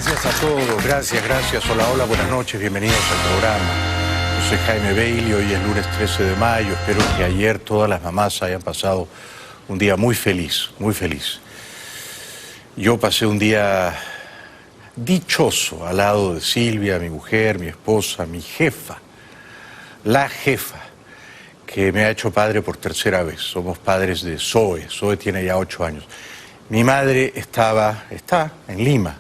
Gracias a todos, gracias. Hola, buenas noches, bienvenidos al programa. Yo soy Jaime Bailey, hoy es lunes 13 de mayo. Espero que ayer todas las mamás hayan pasado un día muy feliz, muy feliz. Yo pasé un día dichoso al lado de Silvia, mi mujer, mi esposa, mi jefa, la jefa, que me ha hecho padre por tercera vez. Somos padres de Zoe. Zoe tiene ya 8 años. Mi madre está en Lima,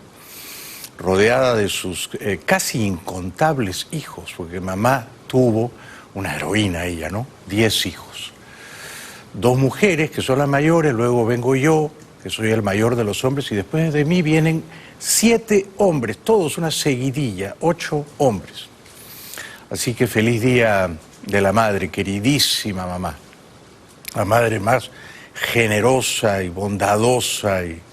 rodeada de sus casi incontables hijos, porque mamá tuvo una heroína ella, ¿no? 10 hijos. 2 mujeres, que son las mayores, luego vengo yo, que soy el mayor de los hombres, y después de mí vienen 7 hombres, todos una seguidilla, 8 hombres. Así que feliz día de la madre, queridísima mamá. La madre más generosa y bondadosa y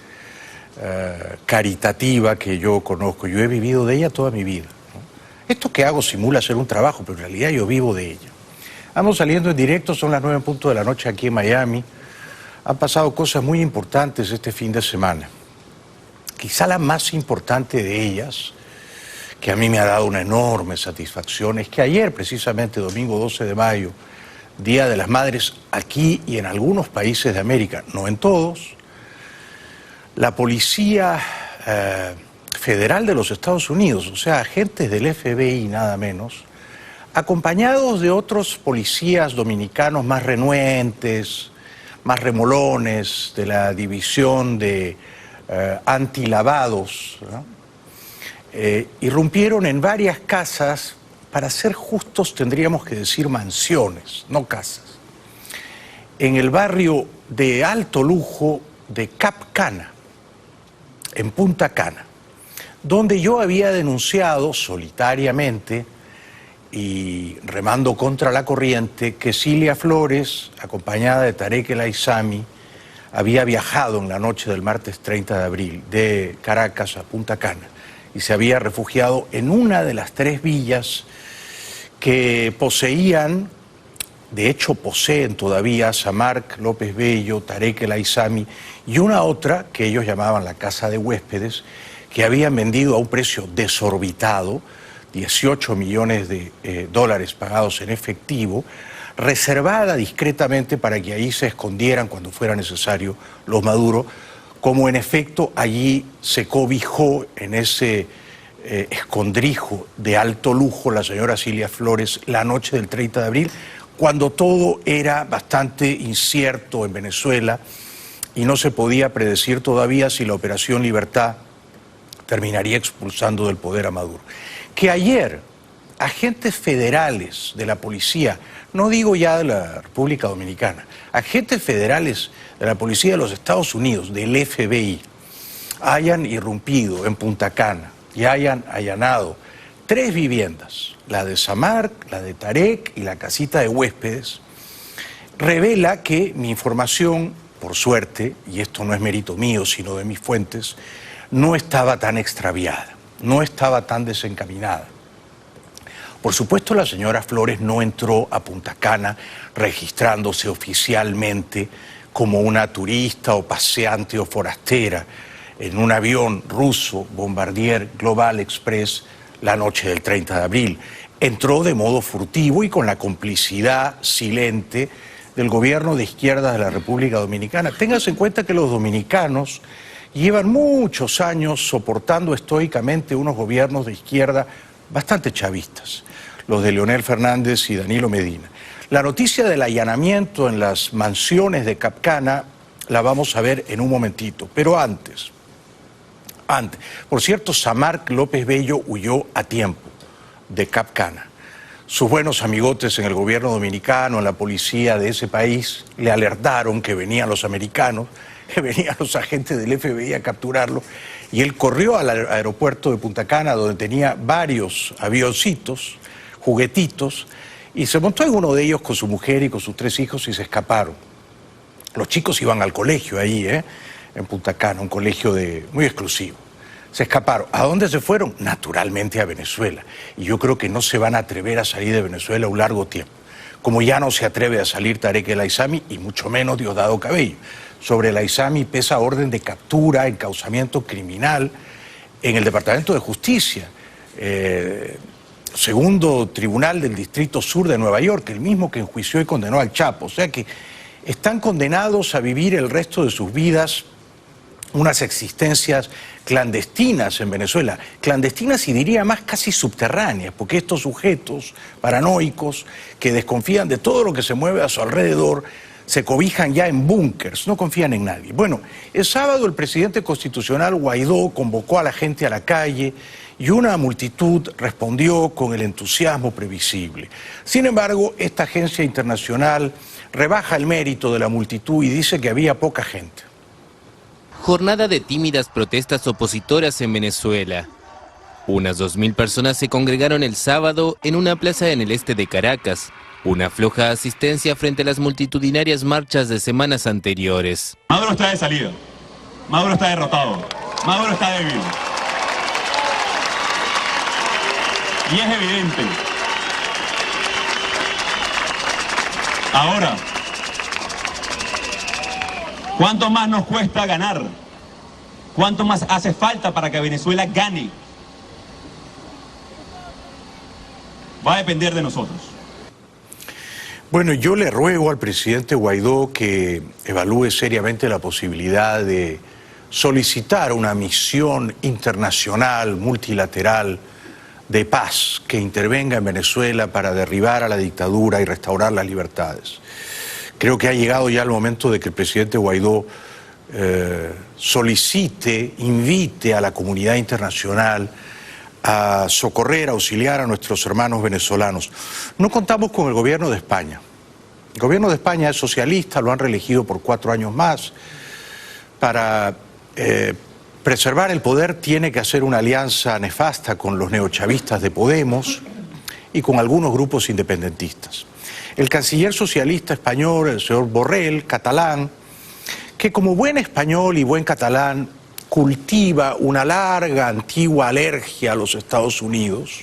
caritativa que yo conozco. Yo he vivido de ella toda mi vida, ¿no? Esto que hago simula ser un trabajo, pero en realidad yo vivo de ella. Vamos saliendo en directo, son las 9:00 de la noche aquí en Miami. Han pasado cosas muy importantes este fin de semana. Quizá la más importante de ellas, que a mí me ha dado una enorme satisfacción, es que ayer, precisamente domingo 12 de mayo, Día de las Madres, aquí y en algunos países de América, no en todos, la Policía Federal de los Estados Unidos, o sea, agentes del FBI nada menos, acompañados de otros policías dominicanos más renuentes, más remolones, de la división de antilavados, ¿no? Irrumpieron en varias casas. Para ser justos tendríamos que decir mansiones, no casas, en el barrio de alto lujo de Cap Cana, en Punta Cana, donde yo había denunciado solitariamente y remando contra la corriente que Cilia Flores, acompañada de Tarek El Aissami, había viajado en la noche del martes 30 de abril de Caracas a Punta Cana y se había refugiado en una de las 3 villas que poseían, de hecho poseen todavía, Samarc López Bello, Tarek El Aissami y una otra que ellos llamaban la Casa de Huéspedes, que habían vendido a un precio desorbitado, 18 millones de dólares pagados en efectivo, reservada discretamente para que ahí se escondieran cuando fuera necesario los Maduro, como en efecto allí se cobijó en ese escondrijo de alto lujo la señora Cilia Flores la noche del 30 de abril, cuando todo era bastante incierto en Venezuela y no se podía predecir todavía si la Operación Libertad terminaría expulsando del poder a Maduro. Que ayer agentes federales de la policía, no digo ya de la República Dominicana, agentes federales de la policía de los Estados Unidos, del FBI, hayan irrumpido en Punta Cana y hayan allanado 3 viviendas, la de Samarc, la de Tarek y la casita de huéspedes, revela que mi información, por suerte, y esto no es mérito mío sino de mis fuentes, no estaba tan extraviada, no estaba tan desencaminada. Por supuesto, la señora Flores no entró a Punta Cana registrándose oficialmente como una turista o paseante o forastera en un avión ruso Bombardier Global Express la noche del 30 de abril. Entró de modo furtivo y con la complicidad silente del gobierno de izquierda de la República Dominicana. Téngase en cuenta que los dominicanos llevan muchos años soportando estoicamente unos gobiernos de izquierda bastante chavistas, los de Leonel Fernández y Danilo Medina. La noticia del allanamiento en las mansiones de Cap Cana la vamos a ver en un momentito, pero antes. Por cierto, Samarc López Bello huyó a tiempo de Cap Cana. Sus buenos amigotes en el gobierno dominicano, en la policía de ese país, le alertaron que venían los americanos, que venían los agentes del FBI a capturarlo, y él corrió al aeropuerto de Punta Cana, donde tenía varios avioncitos, juguetitos, y se montó en uno de ellos con su mujer y con sus 3 hijos y se escaparon. Los chicos iban al colegio ahí, en Punta Cana, un colegio muy exclusivo. Se escaparon. ¿A dónde se fueron? Naturalmente a Venezuela. Y yo creo que no se van a atrever a salir de Venezuela un largo tiempo. Como ya no se atreve a salir Tarek El Aissami y mucho menos Diosdado Cabello. Sobre El Aissami pesa orden de captura, encauzamiento criminal, en el Departamento de Justicia, segundo tribunal del Distrito Sur de Nueva York, el mismo que enjuició y condenó al Chapo. O sea que están condenados a vivir el resto de sus vidas unas existencias clandestinas en Venezuela, clandestinas y diría más casi subterráneas, porque estos sujetos paranoicos que desconfían de todo lo que se mueve a su alrededor se cobijan ya en búnkers, no confían en nadie. Bueno, el sábado el presidente constitucional Guaidó convocó a la gente a la calle y una multitud respondió con el entusiasmo previsible. Sin embargo, esta agencia internacional rebaja el mérito de la multitud y dice que había poca gente. Jornada de tímidas protestas opositoras en Venezuela. Unas 2000 personas se congregaron el sábado en una plaza en el este de Caracas. Una floja asistencia frente a las multitudinarias marchas de semanas anteriores. Maduro está de salida. Maduro está derrotado. Maduro está débil. Y es evidente. Ahora, ¿cuánto más nos cuesta ganar? ¿Cuánto más hace falta para que Venezuela gane? Va a depender de nosotros. Bueno, yo le ruego al presidente Guaidó que evalúe seriamente la posibilidad de solicitar una misión internacional, multilateral, de paz que intervenga en Venezuela para derribar a la dictadura y restaurar las libertades. Creo que ha llegado ya el momento de que el presidente Guaidó solicite, invite a la comunidad internacional a socorrer, a auxiliar a nuestros hermanos venezolanos. No contamos con el gobierno de España. El gobierno de España es socialista, lo han reelegido por 4 años más. Para preservar el poder tiene que hacer una alianza nefasta con los neochavistas de Podemos y con algunos grupos independentistas. El canciller socialista español, el señor Borrell, catalán, que como buen español y buen catalán cultiva una larga, antigua alergia a los Estados Unidos,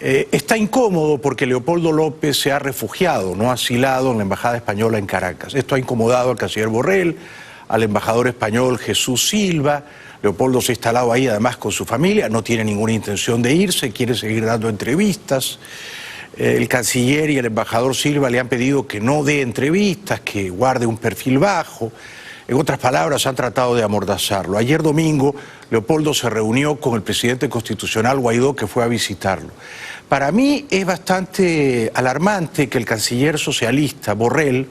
está incómodo porque Leopoldo López se ha refugiado, no ha asilado en la embajada española en Caracas. Esto ha incomodado al canciller Borrell, al embajador español Jesús Silva. Leopoldo se ha instalado ahí además con su familia, no tiene ninguna intención de irse, quiere seguir dando entrevistas. El canciller y el embajador Silva le han pedido que no dé entrevistas, que guarde un perfil bajo. En otras palabras, han tratado de amordazarlo. Ayer domingo, Leopoldo se reunió con el presidente constitucional Guaidó, que fue a visitarlo. Para mí es bastante alarmante que el canciller socialista Borrell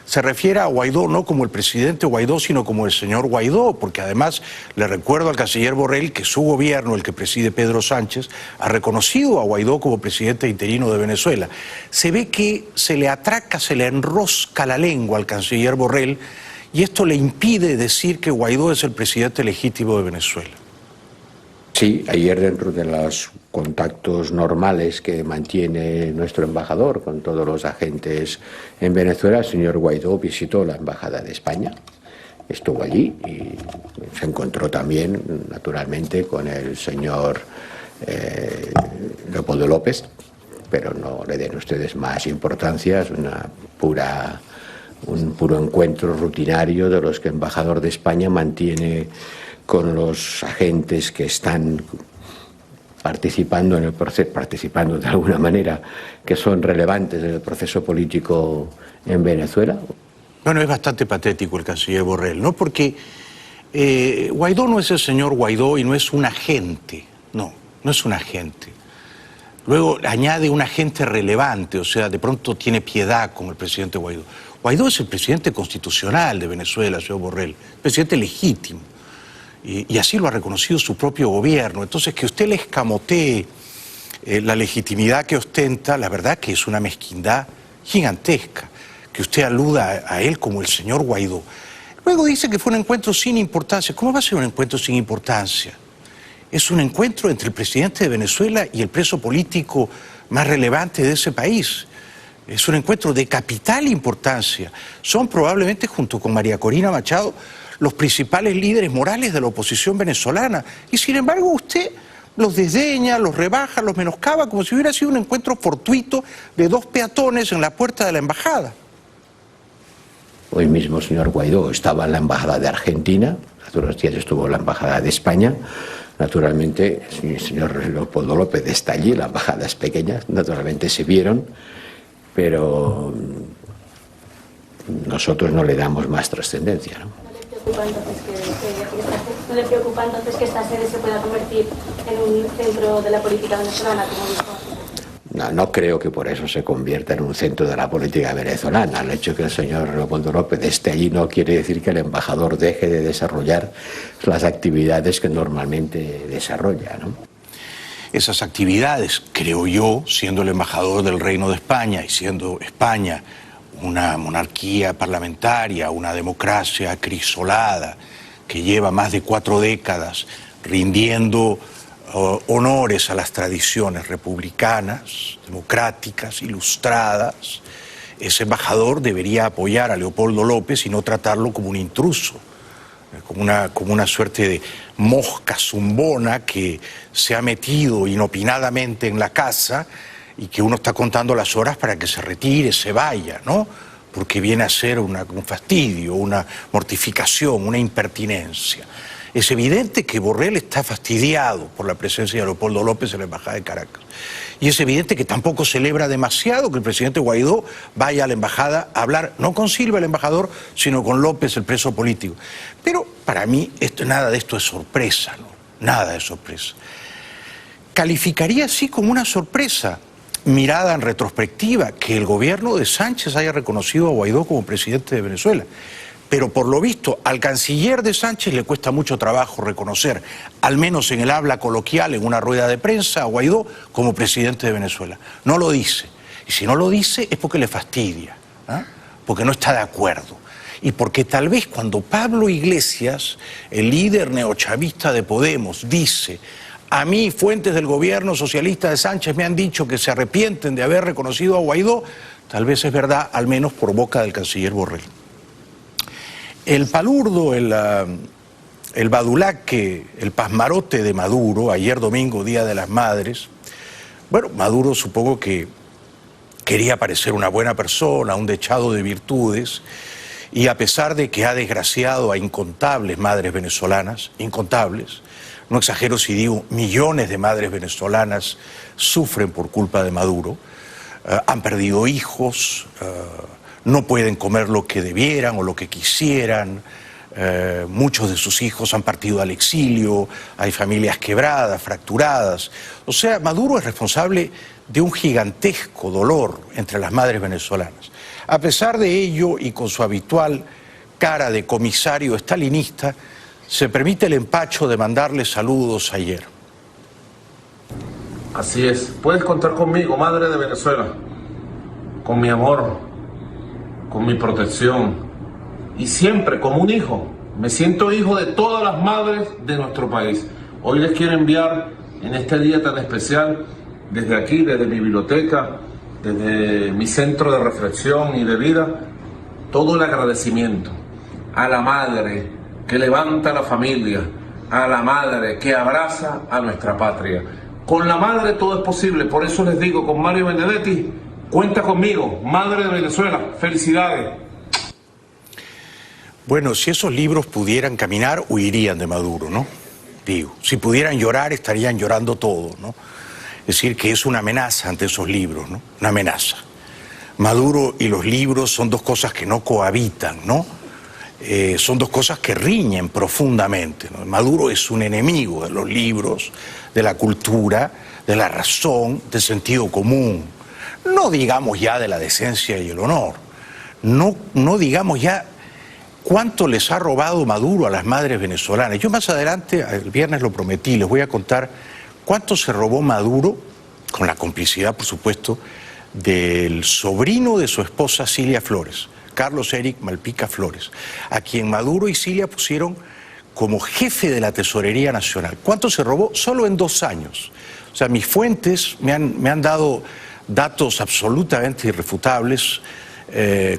se refiere a Guaidó no como el presidente Guaidó, sino como el señor Guaidó, porque además le recuerdo al canciller Borrell que su gobierno, el que preside Pedro Sánchez, ha reconocido a Guaidó como presidente interino de Venezuela. Se ve que se le atraca, se le enrosca la lengua al canciller Borrell y esto le impide decir que Guaidó es el presidente legítimo de Venezuela. Sí, ayer dentro de los contactos normales que mantiene nuestro embajador con todos los agentes en Venezuela, el señor Guaidó visitó la embajada de España, estuvo allí y se encontró también, naturalmente, con el señor Leopoldo López, pero no le den ustedes más importancia, es un puro encuentro rutinario de los que el embajador de España mantiene con los agentes que están participando en el proceso, participando de alguna manera, que son relevantes en el proceso político en Venezuela. Bueno, es bastante patético el canciller Borrell, ¿no? Porque Guaidó no es el señor Guaidó y no es un agente, no es un agente. Luego añade un agente relevante, o sea, de pronto tiene piedad con el presidente Guaidó. Guaidó es el presidente constitucional de Venezuela, señor Borrell, presidente legítimo. Y así lo ha reconocido su propio gobierno. Entonces, que usted le escamotee la legitimidad que ostenta, la verdad que es una mezquindad gigantesca, que usted aluda a él como el señor Guaidó. Luego dice que fue un encuentro sin importancia. ¿Cómo va a ser un encuentro sin importancia? Es un encuentro entre el presidente de Venezuela y el preso político más relevante de ese país. Es un encuentro de capital importancia. Son probablemente, junto con María Corina Machado, los principales líderes morales de la oposición venezolana. Y sin embargo usted los desdeña, los rebaja, los menoscaba, como si hubiera sido un encuentro fortuito de 2 peatones en la puerta de la embajada. Hoy mismo el señor Guaidó estaba en la embajada de Argentina, Hace unos días estuvo en la Embajada de España. Naturalmente, el señor Leopoldo López está allí, la embajada es pequeña, naturalmente se vieron, pero nosotros no le damos más trascendencia, ¿no? ¿No le preocupa entonces que esta sede se pueda convertir en un centro de la política venezolana, como dijo? No creo que por eso se convierta en un centro de la política venezolana. El hecho de que el señor Leopoldo López esté allí no quiere decir que el embajador deje de desarrollar las actividades que normalmente desarrolla, ¿no? Esas actividades, creo yo, siendo el embajador del Reino de España y siendo España una monarquía parlamentaria, una democracia acrisolada que lleva más de 4 décadas rindiendo honores a las tradiciones republicanas, democráticas, ilustradas, ese embajador debería apoyar a Leopoldo López y no tratarlo como un intruso, como una suerte de mosca zumbona que se ha metido inopinadamente en la casa y que uno está contando las horas para que se retire, se vaya, ¿no? Porque viene a ser un fastidio, una mortificación, una impertinencia. Es evidente que Borrell está fastidiado por la presencia de Leopoldo López en la Embajada de Caracas. Y es evidente que tampoco celebra demasiado que el presidente Guaidó vaya a la embajada a hablar, no con Silva, el embajador, sino con López, el preso político. Pero para mí nada de esto es sorpresa, ¿no? Nada de sorpresa. Calificaría así como una sorpresa, mirada en retrospectiva, que el gobierno de Sánchez haya reconocido a Guaidó como presidente de Venezuela. Pero por lo visto, al canciller de Sánchez le cuesta mucho trabajo reconocer, al menos en el habla coloquial, en una rueda de prensa, a Guaidó como presidente de Venezuela. No lo dice. Y si no lo dice es porque le fastidia, ¿eh? Porque no está de acuerdo. Y porque tal vez cuando Pablo Iglesias, el líder neochavista de Podemos, dice: a mí fuentes del gobierno socialista de Sánchez me han dicho que se arrepienten de haber reconocido a Guaidó, tal vez es verdad, al menos por boca del canciller Borrell. El palurdo, el badulaque, el pasmarote de Maduro, ayer domingo, Día de las Madres, bueno, Maduro supongo que quería parecer una buena persona, un dechado de virtudes, y a pesar de que ha desgraciado a incontables madres venezolanas, incontables, no exagero si digo millones de madres venezolanas sufren por culpa de Maduro, han perdido hijos, no pueden comer lo que debieran o lo que quisieran, muchos de sus hijos han partido al exilio, hay familias quebradas, fracturadas. O sea, Maduro es responsable de un gigantesco dolor entre las madres venezolanas. A pesar de ello, y con su habitual cara de comisario estalinista, se permite el empacho de mandarle saludos ayer. Así es, puedes contar conmigo, madre de Venezuela, con mi amor, con mi protección y siempre como un hijo. Me siento hijo de todas las madres de nuestro país. Hoy les quiero enviar en este día tan especial, desde aquí, desde mi biblioteca, desde mi centro de reflexión y de vida, todo el agradecimiento a la madre que levanta la familia, a la madre que abraza a nuestra patria. Con la madre todo es posible, por eso les digo, con Mario Benedetti, cuenta conmigo, madre de Venezuela, felicidades. Bueno, si esos libros pudieran caminar, huirían de Maduro, ¿no? Digo, si pudieran llorar, estarían llorando todos, ¿no? Es decir, que es una amenaza ante esos libros, ¿no? Una amenaza. Maduro y los libros son dos cosas que no cohabitan, ¿no? Son dos cosas que riñen profundamente, ¿no? Maduro es un enemigo de los libros, de la cultura, de la razón, del sentido común. No digamos ya de la decencia y el honor. No digamos ya cuánto les ha robado Maduro a las madres venezolanas. Yo más adelante, el viernes lo prometí, les voy a contar cuánto se robó Maduro, con la complicidad, por supuesto, del sobrino de su esposa Cilia Flores, Carlos Eric Malpica Flores, a quien Maduro y Cilia pusieron como jefe de la Tesorería Nacional. ¿Cuánto se robó? Solo en 2 años. O sea, mis fuentes me han dado datos absolutamente irrefutables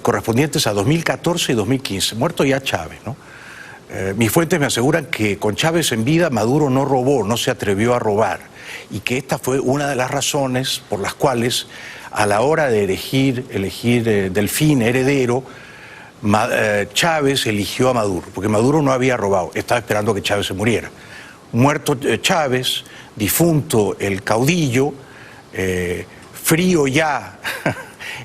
correspondientes a 2014 y 2015, muerto ya Chávez, ¿no? Mis fuentes me aseguran que con Chávez en vida Maduro no robó, no se atrevió a robar, y que esta fue una de las razones por las cuales a la hora de elegir Delfín heredero, Chávez eligió a Maduro, porque Maduro no había robado, estaba esperando que Chávez se muriera. Muerto Chávez, difunto el caudillo, frío ya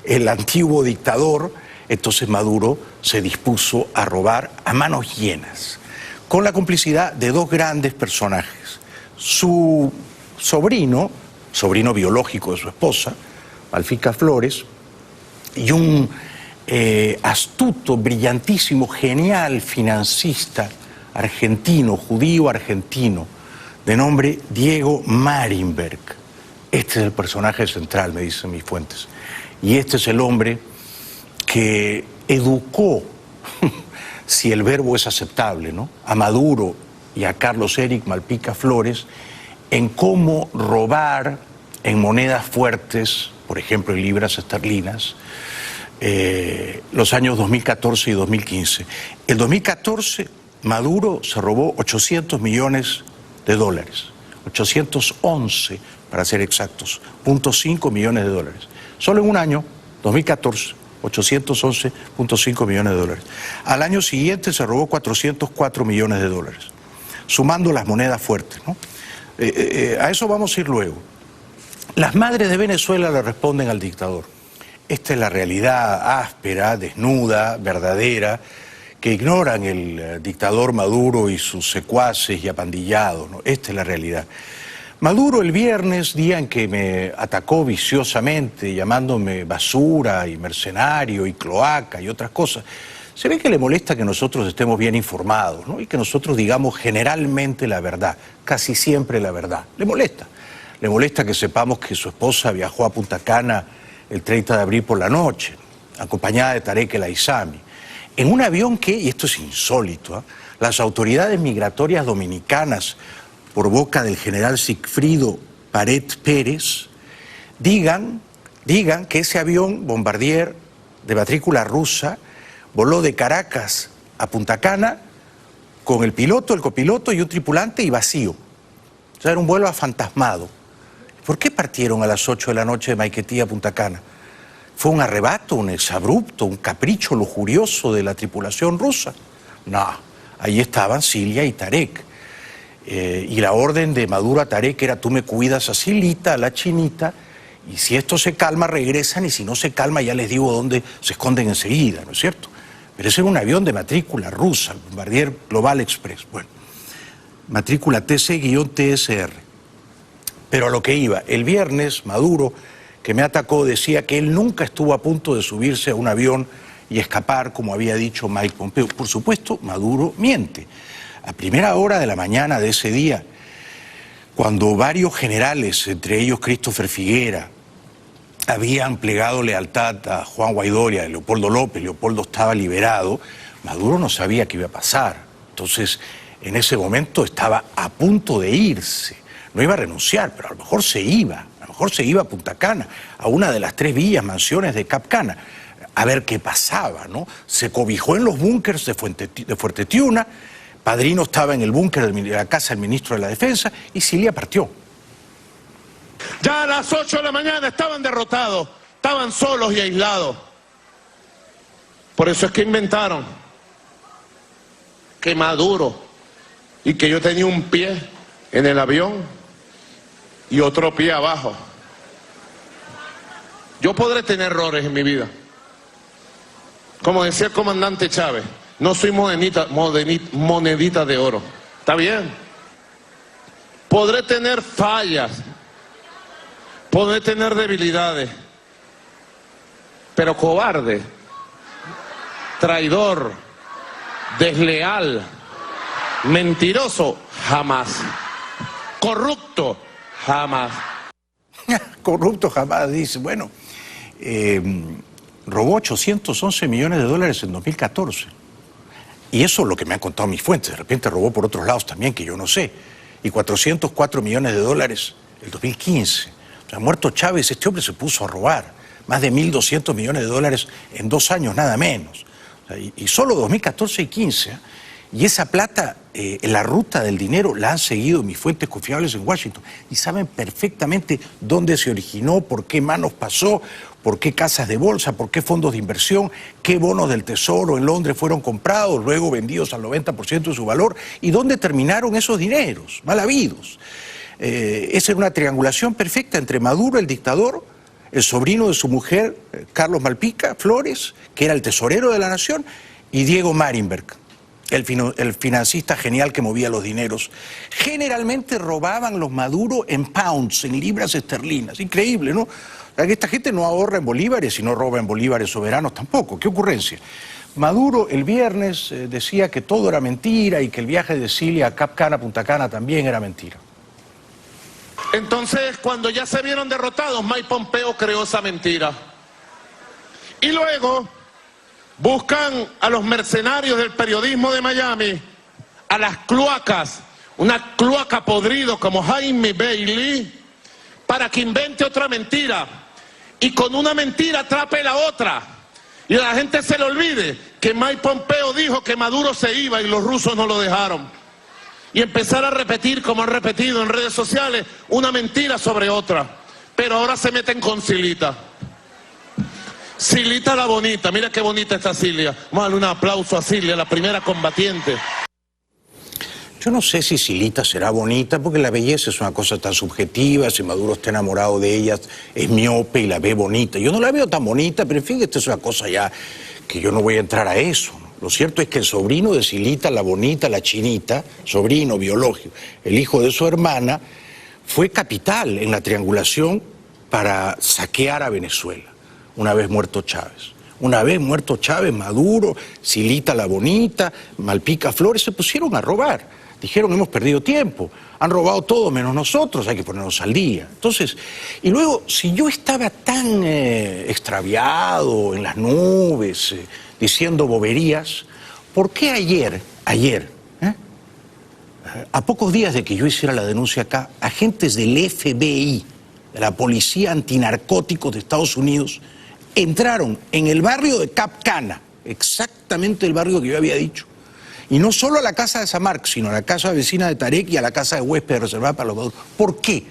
el antiguo dictador, entonces Maduro se dispuso a robar a manos llenas, con la complicidad de dos grandes personajes. Su sobrino biológico de su esposa, Malpica Flores, y un astuto, brillantísimo, genial financista argentino, judío argentino, de nombre Diego Marinberg. Este es el personaje central, me dicen mis fuentes. Y este es el hombre que educó, si el verbo es aceptable, ¿no?, a Maduro y a Carlos Eric Malpica Flores en cómo robar en monedas fuertes, por ejemplo en libras esterlinas, los años 2014 y 2015. En 2014 Maduro se robó 800 millones de dólares, 811 para ser exactos, 0.5 millones de dólares. Solo en un año, 2014, 811.5 millones de dólares. Al año siguiente se robó 404 millones de dólares, sumando las monedas fuertes, ¿no? A eso vamos a ir luego. Las madres de Venezuela le responden al dictador. Esta es la realidad áspera, desnuda, verdadera, que ignoran el dictador Maduro y sus secuaces y apandillados, ¿no? Esta es la realidad. Maduro el viernes, día en que me atacó viciosamente, llamándome basura y mercenario y cloaca y otras cosas, se ve que le molesta que nosotros estemos bien informados, ¿no?, y que nosotros digamos generalmente la verdad, casi siempre la verdad. Le molesta. Le molesta que sepamos que su esposa viajó a Punta Cana el 30 de abril por la noche, acompañada de Tarek El Aissami, en un avión que, y esto es insólito, ¿eh?, las autoridades migratorias dominicanas, por boca del general Sigfrido Paret Pérez, digan que ese avión Bombardier de matrícula rusa voló de Caracas a Punta Cana con el piloto, el copiloto y un tripulante y vacío. O sea, era un vuelo afantasmado. ¿Por qué partieron a las 8 de la noche de Maiquetía a Punta Cana? ¿Fue un arrebato, un exabrupto, un capricho lujurioso de la tripulación rusa? No, ahí estaban Cilia y Tarek. Y la orden de Maduro a Tarek era: tú me cuidas a Cilita, a la chinita, y si esto se calma regresan, y si no se calma ya les digo dónde se esconden enseguida, ¿no es cierto? Pero ese era un avión de matrícula rusa, el Bombardier Global Express, bueno, matrícula TC-TSR. Pero a lo que iba, el viernes Maduro, que me atacó, decía que él nunca estuvo a punto de subirse a un avión y escapar, como había dicho Mike Pompeo. Por supuesto, Maduro miente. A primera hora de la mañana de ese día, cuando varios generales, entre ellos Christopher Figuera, habían plegado lealtad a Juan Guaidó y a Leopoldo López, Leopoldo estaba liberado, Maduro no sabía qué iba a pasar. Entonces, en ese momento estaba a punto de irse. No iba a renunciar, pero a lo mejor se iba a Punta Cana, a una de las 3 villas, mansiones de Cap Cana, a ver qué pasaba, ¿no? Se cobijó en los búnkers de Fuerte Tiuna. Padrino estaba en el búnker de la casa del ministro de la Defensa y Cilia partió. Ya a las 8 de la mañana estaban derrotados, estaban solos y aislados. Por eso es que inventaron que Maduro y que yo tenía un pie en el avión y otro pie abajo. Yo podré tener errores en mi vida. Como decía el comandante Chávez, no soy monedita de oro. ¿Está bien? Podré tener fallas, podré tener debilidades, pero cobarde, traidor, desleal, mentiroso, jamás. Corrupto, jamás. Corrupto jamás, dice. Bueno, robó 811 millones de dólares en 2014. Y eso es lo que me han contado mis fuentes. De repente robó por otros lados también, que yo no sé. Y 404 millones de dólares en 2015. O sea, muerto Chávez, este hombre se puso a robar. Más de 1.200 millones de dólares en 2 años, nada menos. O sea, y solo 2014 y 15. Y esa plata, la ruta del dinero, la han seguido mis fuentes confiables en Washington y saben perfectamente dónde se originó, por qué manos pasó, por qué casas de bolsa, por qué fondos de inversión, qué bonos del Tesoro en Londres fueron comprados, luego vendidos al 90% de su valor y dónde terminaron esos dineros, mal habidos. Esa era una triangulación perfecta entre Maduro, el dictador, el sobrino de su mujer, Carlos Malpica Flores, que era el tesorero de la nación, y Diego Marinberg, el financista genial que movía los dineros. Generalmente robaban los Maduro en pounds, en libras esterlinas. Increíble, ¿no? O sea, que esta gente no ahorra en bolívares y no roba en bolívares soberanos tampoco. ¿Qué ocurrencia? Maduro el viernes decía que todo era mentira y que el viaje de Cilia a Cap Cana, Punta Cana también era mentira. Entonces, cuando ya se vieron derrotados, Mike Pompeo creó esa mentira. Y luego buscan a los mercenarios del periodismo de Miami, a las cloacas, una cloaca podrido como Jaime Bailey, para que invente otra mentira. Y con una mentira atrape la otra. Y a la gente se le olvide que Mike Pompeo dijo que Maduro se iba y los rusos no lo dejaron. Y empezar a repetir, como han repetido en redes sociales, una mentira sobre otra. Pero ahora se meten con Silita. Silita la bonita, mira qué bonita está Cilia. Vamos a darle un aplauso a Cilia, la primera combatiente. Yo no sé si Silita será bonita, porque la belleza es una cosa tan subjetiva. Si Maduro está enamorado de ella, es miope y la ve bonita. Yo no la veo tan bonita, pero en fin, esta es una cosa ya que yo no voy a entrar a eso, ¿no? Lo cierto es que el sobrino de Silita, la bonita, la chinita, sobrino biológico, el hijo de su hermana, fue capital en la triangulación para saquear a Venezuela, una vez muerto Chávez. Una vez muerto Chávez, Maduro, Silita la bonita, Malpica Flores, se pusieron a robar. Dijeron, hemos perdido tiempo, han robado todo menos nosotros, hay que ponernos al día. Entonces, y luego, si yo estaba tan extraviado en las nubes, diciendo boberías, ¿por qué ayer, a pocos días de que yo hiciera la denuncia acá, agentes del FBI, de la Policía Antinarcóticos de Estados Unidos, entraron en el barrio de Cap Cana, exactamente el barrio que yo había dicho, y no solo a la casa de Samarc, sino a la casa vecina de Tarek y a la casa de huéspedes reservada para los maduros? ¿Por qué?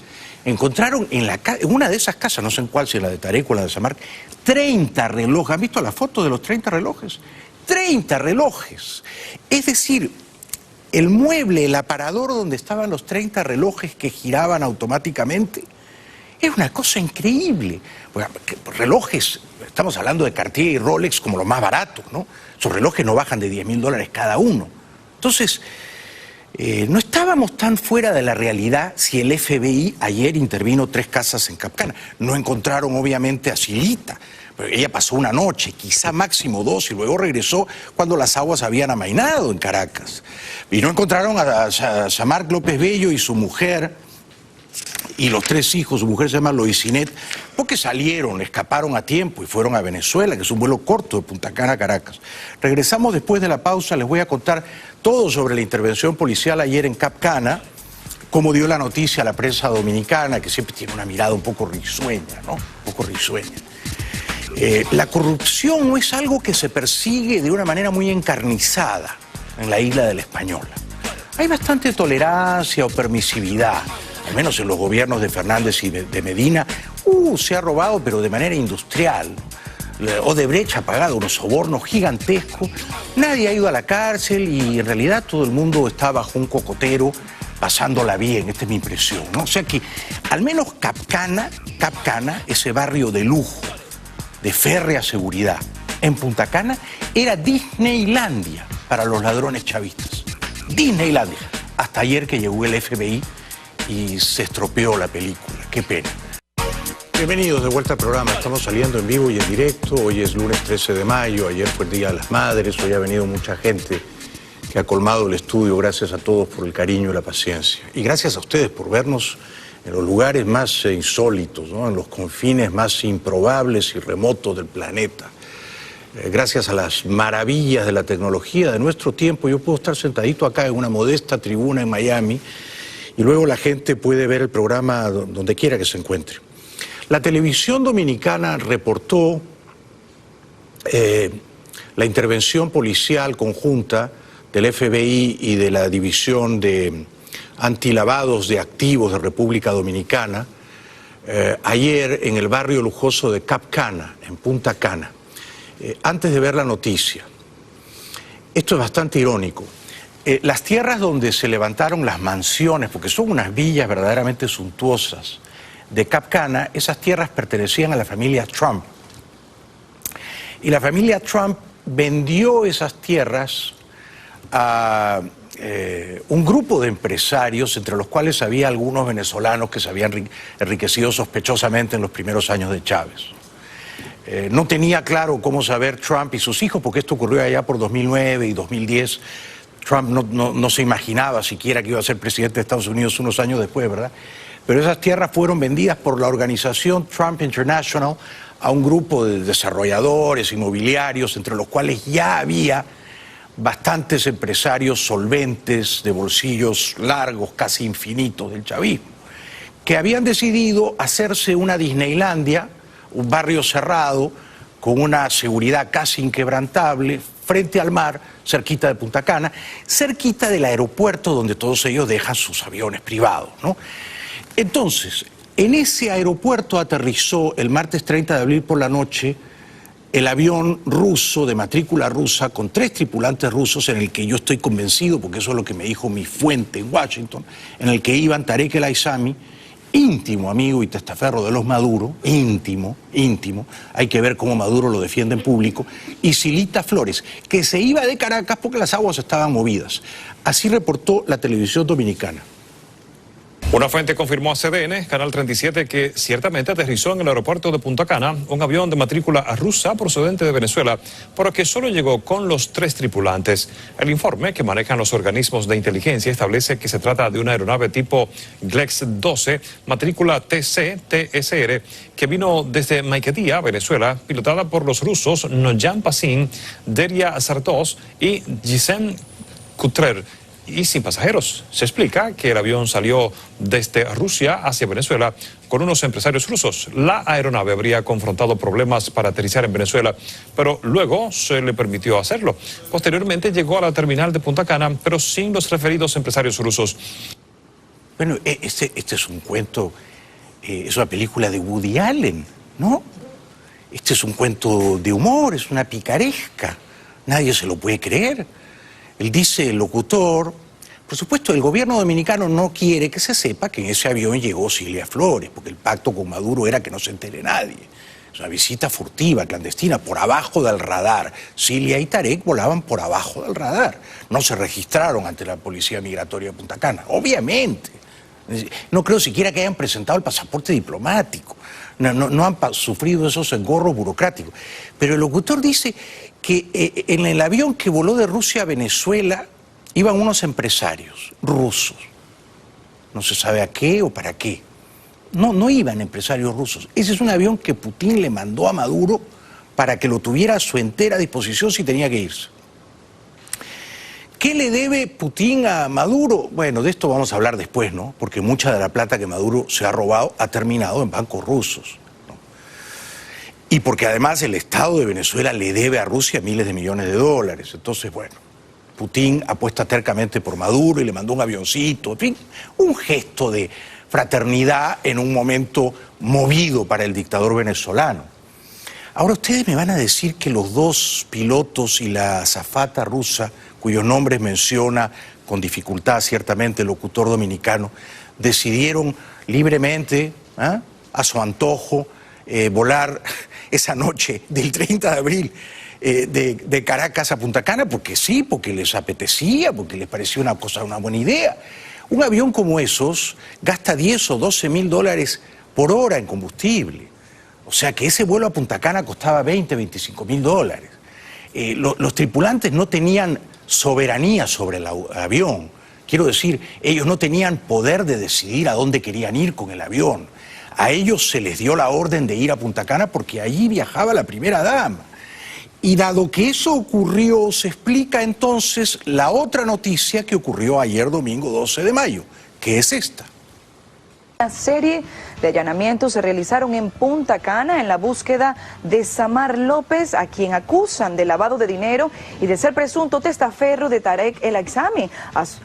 Encontraron en una de esas casas, no sé en cuál, si la de Tarek o la de Samarc, 30 relojes. ¿Han visto la foto de los 30 relojes? 30 relojes. Es decir, el mueble, el aparador donde estaban los 30 relojes que giraban automáticamente, es una cosa increíble. Relojes, estamos hablando de Cartier y Rolex como los más baratos, ¿no? Esos relojes no bajan de $10.000 cada uno. Entonces, no estábamos tan fuera de la realidad si el FBI ayer intervino 3 casas en Cap Cana. No encontraron obviamente a Silita. Ella pasó una noche, quizá máximo 2, y luego regresó cuando las aguas habían amainado en Caracas. Y no encontraron a Samarc López Bello y su mujer y los 3 hijos. Su mujer se llama Loisinet, porque salieron, escaparon a tiempo y fueron a Venezuela, que es un vuelo corto de Punta Cana a Caracas. Regresamos después de la pausa, les voy a contar todo sobre la intervención policial ayer en Cap Cana, cómo dio la noticia a la prensa dominicana, que siempre tiene una mirada un poco risueña, ¿no? Un poco risueña. La corrupción no es algo que se persigue de una manera muy encarnizada en la isla de la Española. Hay bastante tolerancia o permisividad, al menos en los gobiernos de Fernández y de Medina. Se ha robado, pero de manera industrial. Odebrecht ha pagado unos sobornos gigantescos. Nadie ha ido a la cárcel y en realidad todo el mundo está bajo un cocotero pasándola bien. Esta es mi impresión, ¿no? O sea que al menos Cap Cana, ese barrio de lujo, de férrea seguridad, en Punta Cana, era Disneylandia para los ladrones chavistas. Disneylandia. Hasta ayer que llegó el FBI y se estropeó la película. Qué pena. Bienvenidos de vuelta al programa. Estamos saliendo en vivo y en directo. Hoy es lunes 13 de mayo. Ayer fue el Día de las Madres. Hoy ha venido mucha gente que ha colmado el estudio. Gracias a todos por el cariño y la paciencia. Y gracias a ustedes por vernos en los lugares más insólitos, ¿no? En los confines más improbables y remotos del planeta. Gracias a las maravillas de la tecnología de nuestro tiempo, yo puedo estar sentadito acá en una modesta tribuna en Miami y luego la gente puede ver el programa donde quiera que se encuentre. La televisión dominicana reportó la intervención policial conjunta del FBI y de la División de Antilavados de Activos de República Dominicana, ayer en el barrio lujoso de Cap Cana, en Punta Cana, antes de ver la noticia. Esto es bastante irónico. Las tierras donde se levantaron las mansiones, porque son unas villas verdaderamente suntuosas, de Cap Cana, esas tierras pertenecían a la familia Trump. Y la familia Trump vendió esas tierras a un grupo de empresarios, entre los cuales había algunos venezolanos que se habían enriquecido sospechosamente en los primeros años de Chávez. No tenía claro cómo saber Trump y sus hijos, porque esto ocurrió allá por 2009 y 2010. Trump no se imaginaba siquiera que iba a ser presidente de Estados Unidos unos años después, ¿verdad? Pero esas tierras fueron vendidas por la organización Trump International a un grupo de desarrolladores inmobiliarios, entre los cuales ya había bastantes empresarios solventes, de bolsillos largos, casi infinitos del chavismo, que habían decidido hacerse una Disneylandia, un barrio cerrado, con una seguridad casi inquebrantable, frente al mar, cerquita de Punta Cana, cerquita del aeropuerto donde todos ellos dejan sus aviones privados, ¿no? Entonces, en ese aeropuerto aterrizó el martes 30 de abril por la noche el avión ruso, de matrícula rusa, con 3 tripulantes rusos, en el que yo estoy convencido, porque eso es lo que me dijo mi fuente en Washington, en el que iban Tarek El Aissami, íntimo amigo y testaferro de los Maduro, íntimo, hay que ver cómo Maduro lo defiende en público, y Silita Flores, que se iba de Caracas porque las aguas estaban movidas. Así reportó la televisión dominicana. Una fuente confirmó a CDN, Canal 37, que ciertamente aterrizó en el aeropuerto de Punta Cana un avión de matrícula rusa procedente de Venezuela, pero que solo llegó con los 3 tripulantes. El informe que manejan los organismos de inteligencia establece que se trata de una aeronave tipo Glex-12, matrícula TC-TSR, que vino desde Maiquetía, Venezuela, pilotada por los rusos Noyan Pasin, Deria Sartos y Gisem Kutrer, y sin pasajeros. Se explica que el avión salió desde Rusia hacia Venezuela con unos empresarios rusos. La aeronave habría confrontado problemas para aterrizar en Venezuela, pero luego se le permitió hacerlo. Posteriormente llegó a la terminal de Punta Cana, pero sin los referidos empresarios rusos. Bueno, este es un cuento, es una película de Woody Allen, ¿no? Este es un cuento de humor, es una picaresca. Nadie se lo puede creer. Él dice, el locutor, por supuesto, el gobierno dominicano no quiere que se sepa que en ese avión llegó Cilia Flores, porque el pacto con Maduro era que no se entere nadie. Es una visita furtiva, clandestina, por abajo del radar. Cilia y Tarek volaban por abajo del radar. No se registraron ante la Policía Migratoria de Punta Cana, obviamente. No creo siquiera que hayan presentado el pasaporte diplomático. No han sufrido esos engorros burocráticos. Pero el locutor dice que en el avión que voló de Rusia a Venezuela iban unos empresarios rusos. No se sabe a qué o para qué. No iban empresarios rusos. Ese es un avión que Putin le mandó a Maduro para que lo tuviera a su entera disposición si tenía que irse. ¿Qué le debe Putin a Maduro? Bueno, de esto vamos a hablar después, ¿no? Porque mucha de la plata que Maduro se ha robado ha terminado en bancos rusos, ¿no? Y porque además el Estado de Venezuela le debe a Rusia miles de millones de dólares. Entonces, bueno, Putin apuesta tercamente por Maduro y le mandó un avioncito, en fin, un gesto de fraternidad en un momento movido para el dictador venezolano. Ahora ustedes me van a decir que los 2 pilotos y la azafata rusa, cuyos nombres menciona con dificultad ciertamente el locutor dominicano, decidieron libremente, a su antojo, volar esa noche del 30 de abril de Caracas a Punta Cana, porque sí, porque les apetecía, porque les pareció una buena idea. Un avión como esos gasta 10 o 12 mil dólares por hora en combustible. O sea que ese vuelo a Punta Cana costaba 20, 25 mil dólares. Los tripulantes no tenían soberanía sobre el avión. Quiero decir, ellos no tenían poder de decidir a dónde querían ir con el avión. A ellos se les dio la orden de ir a Punta Cana porque allí viajaba la primera dama. Y dado que eso ocurrió, se explica entonces la otra noticia que ocurrió ayer domingo 12 de mayo, que es esta. Una serie de allanamientos se realizaron en Punta Cana en la búsqueda de Samar López, a quien acusan de lavado de dinero y de ser presunto testaferro de Tarek El Aissami,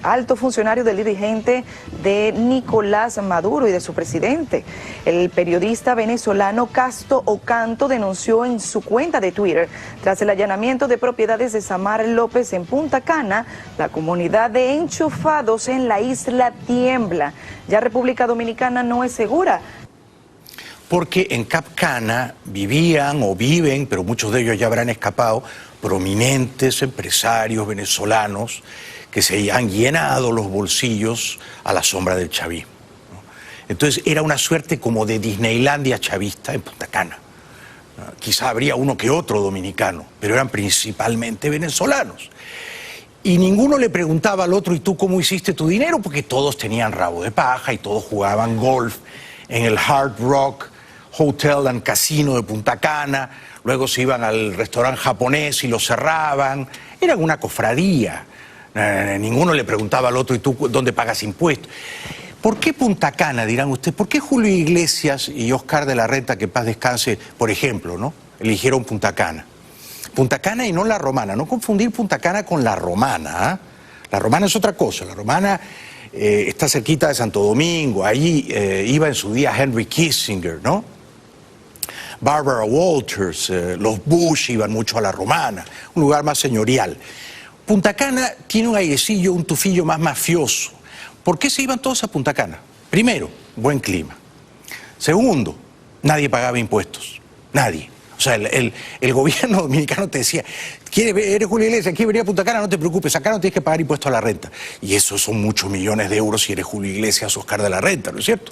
alto funcionario del dirigente de Nicolás Maduro y de su presidente. El periodista venezolano Casto Ocanto denunció en su cuenta de Twitter, tras el allanamiento de propiedades de Samar López en Punta Cana, la comunidad de enchufados en la isla tiembla. Ya República Dominicana no es segura. Porque en Cap Cana vivían o viven, pero muchos de ellos ya habrán escapado, prominentes empresarios venezolanos que se han llenado los bolsillos a la sombra del chavismo. Entonces era una suerte como de Disneylandia chavista en Punta Cana. Quizá habría uno que otro dominicano, pero eran principalmente venezolanos. Y ninguno le preguntaba al otro, ¿y tú cómo hiciste tu dinero? Porque todos tenían rabo de paja y todos jugaban golf en el Hard Rock Hotel and Casino de Punta Cana. Luego se iban al restaurante japonés y lo cerraban. Eran una cofradía. Ninguno le preguntaba al otro, ¿y tú dónde pagas impuestos? ¿Por qué Punta Cana, dirán ustedes? ¿Por qué Julio Iglesias y Oscar de la Renta, que paz descanse, por ejemplo, ¿no? Eligieron Punta Cana? Punta Cana y no La Romana, no confundir Punta Cana con La Romana, ¿eh? La Romana es otra cosa, La Romana está cerquita de Santo Domingo, allí iba en su día Henry Kissinger, ¿no? Barbara Walters, los Bush iban mucho a La Romana, un lugar más señorial. Punta Cana tiene un airecillo, un tufillo más mafioso. ¿Por qué se iban todos a Punta Cana? Primero, buen clima. Segundo, nadie pagaba impuestos, nadie. O sea, el gobierno dominicano te decía, eres Julio Iglesias, ¿quieres venir a Punta Cana? No te preocupes, acá no tienes que pagar impuestos a la renta. Y eso son muchos millones de euros si eres Julio Iglesias, Oscar de la Renta, ¿no es cierto?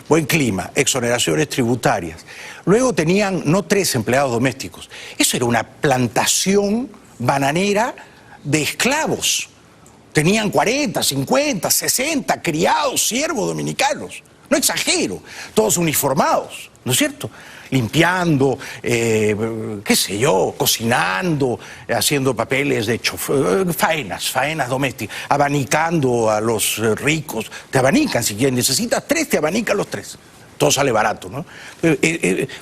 Buen clima, exoneraciones tributarias. Luego tenían no 3 empleados domésticos. Eso era una plantación bananera de esclavos. Tenían 40, 50, 60 criados, siervos dominicanos. No exagero, todos uniformados, ¿no es cierto? Limpiando, qué sé yo, cocinando, haciendo papeles de chofer, faenas domésticas, abanicando a los ricos. Te abanican si quieres, necesitas 3, te abanican los 3. Todo sale barato, ¿no?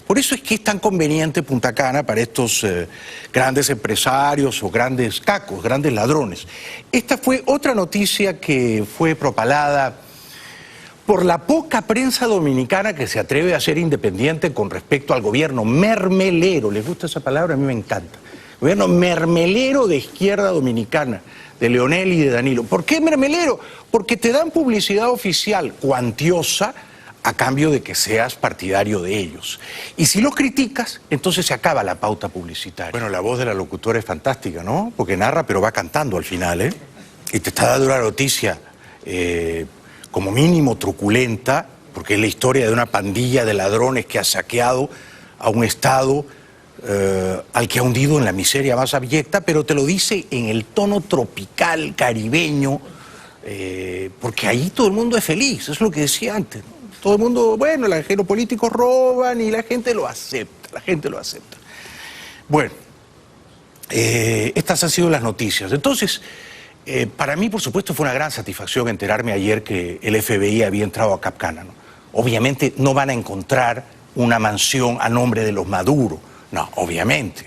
Por eso es que es tan conveniente Punta Cana para estos grandes empresarios o grandes cacos, grandes ladrones. Esta fue otra noticia que fue propalada por la poca prensa dominicana que se atreve a ser independiente con respecto al gobierno mermelero. ¿Les gusta esa palabra? A mí me encanta. Gobierno mermelero de izquierda dominicana, de Leonel y de Danilo. ¿Por qué mermelero? Porque te dan publicidad oficial cuantiosa a cambio de que seas partidario de ellos. Y si los criticas, entonces se acaba la pauta publicitaria. Bueno, la voz de la locutora es fantástica, ¿no? Porque narra, pero va cantando al final, ¿eh? Y te está dando una noticia como mínimo truculenta, porque es la historia de una pandilla de ladrones que ha saqueado a un Estado al que ha hundido en la miseria más abyecta, pero te lo dice en el tono tropical, caribeño, porque ahí todo el mundo es feliz, es lo que decía antes, ¿no? Todo el mundo, bueno, los políticos roban y la gente lo acepta, Bueno, estas han sido las noticias. Entonces, para mí, por supuesto, fue una gran satisfacción enterarme ayer que el FBI había entrado a Cap Cana, ¿no? Obviamente no van a encontrar una mansión a nombre de los Maduro, no, obviamente.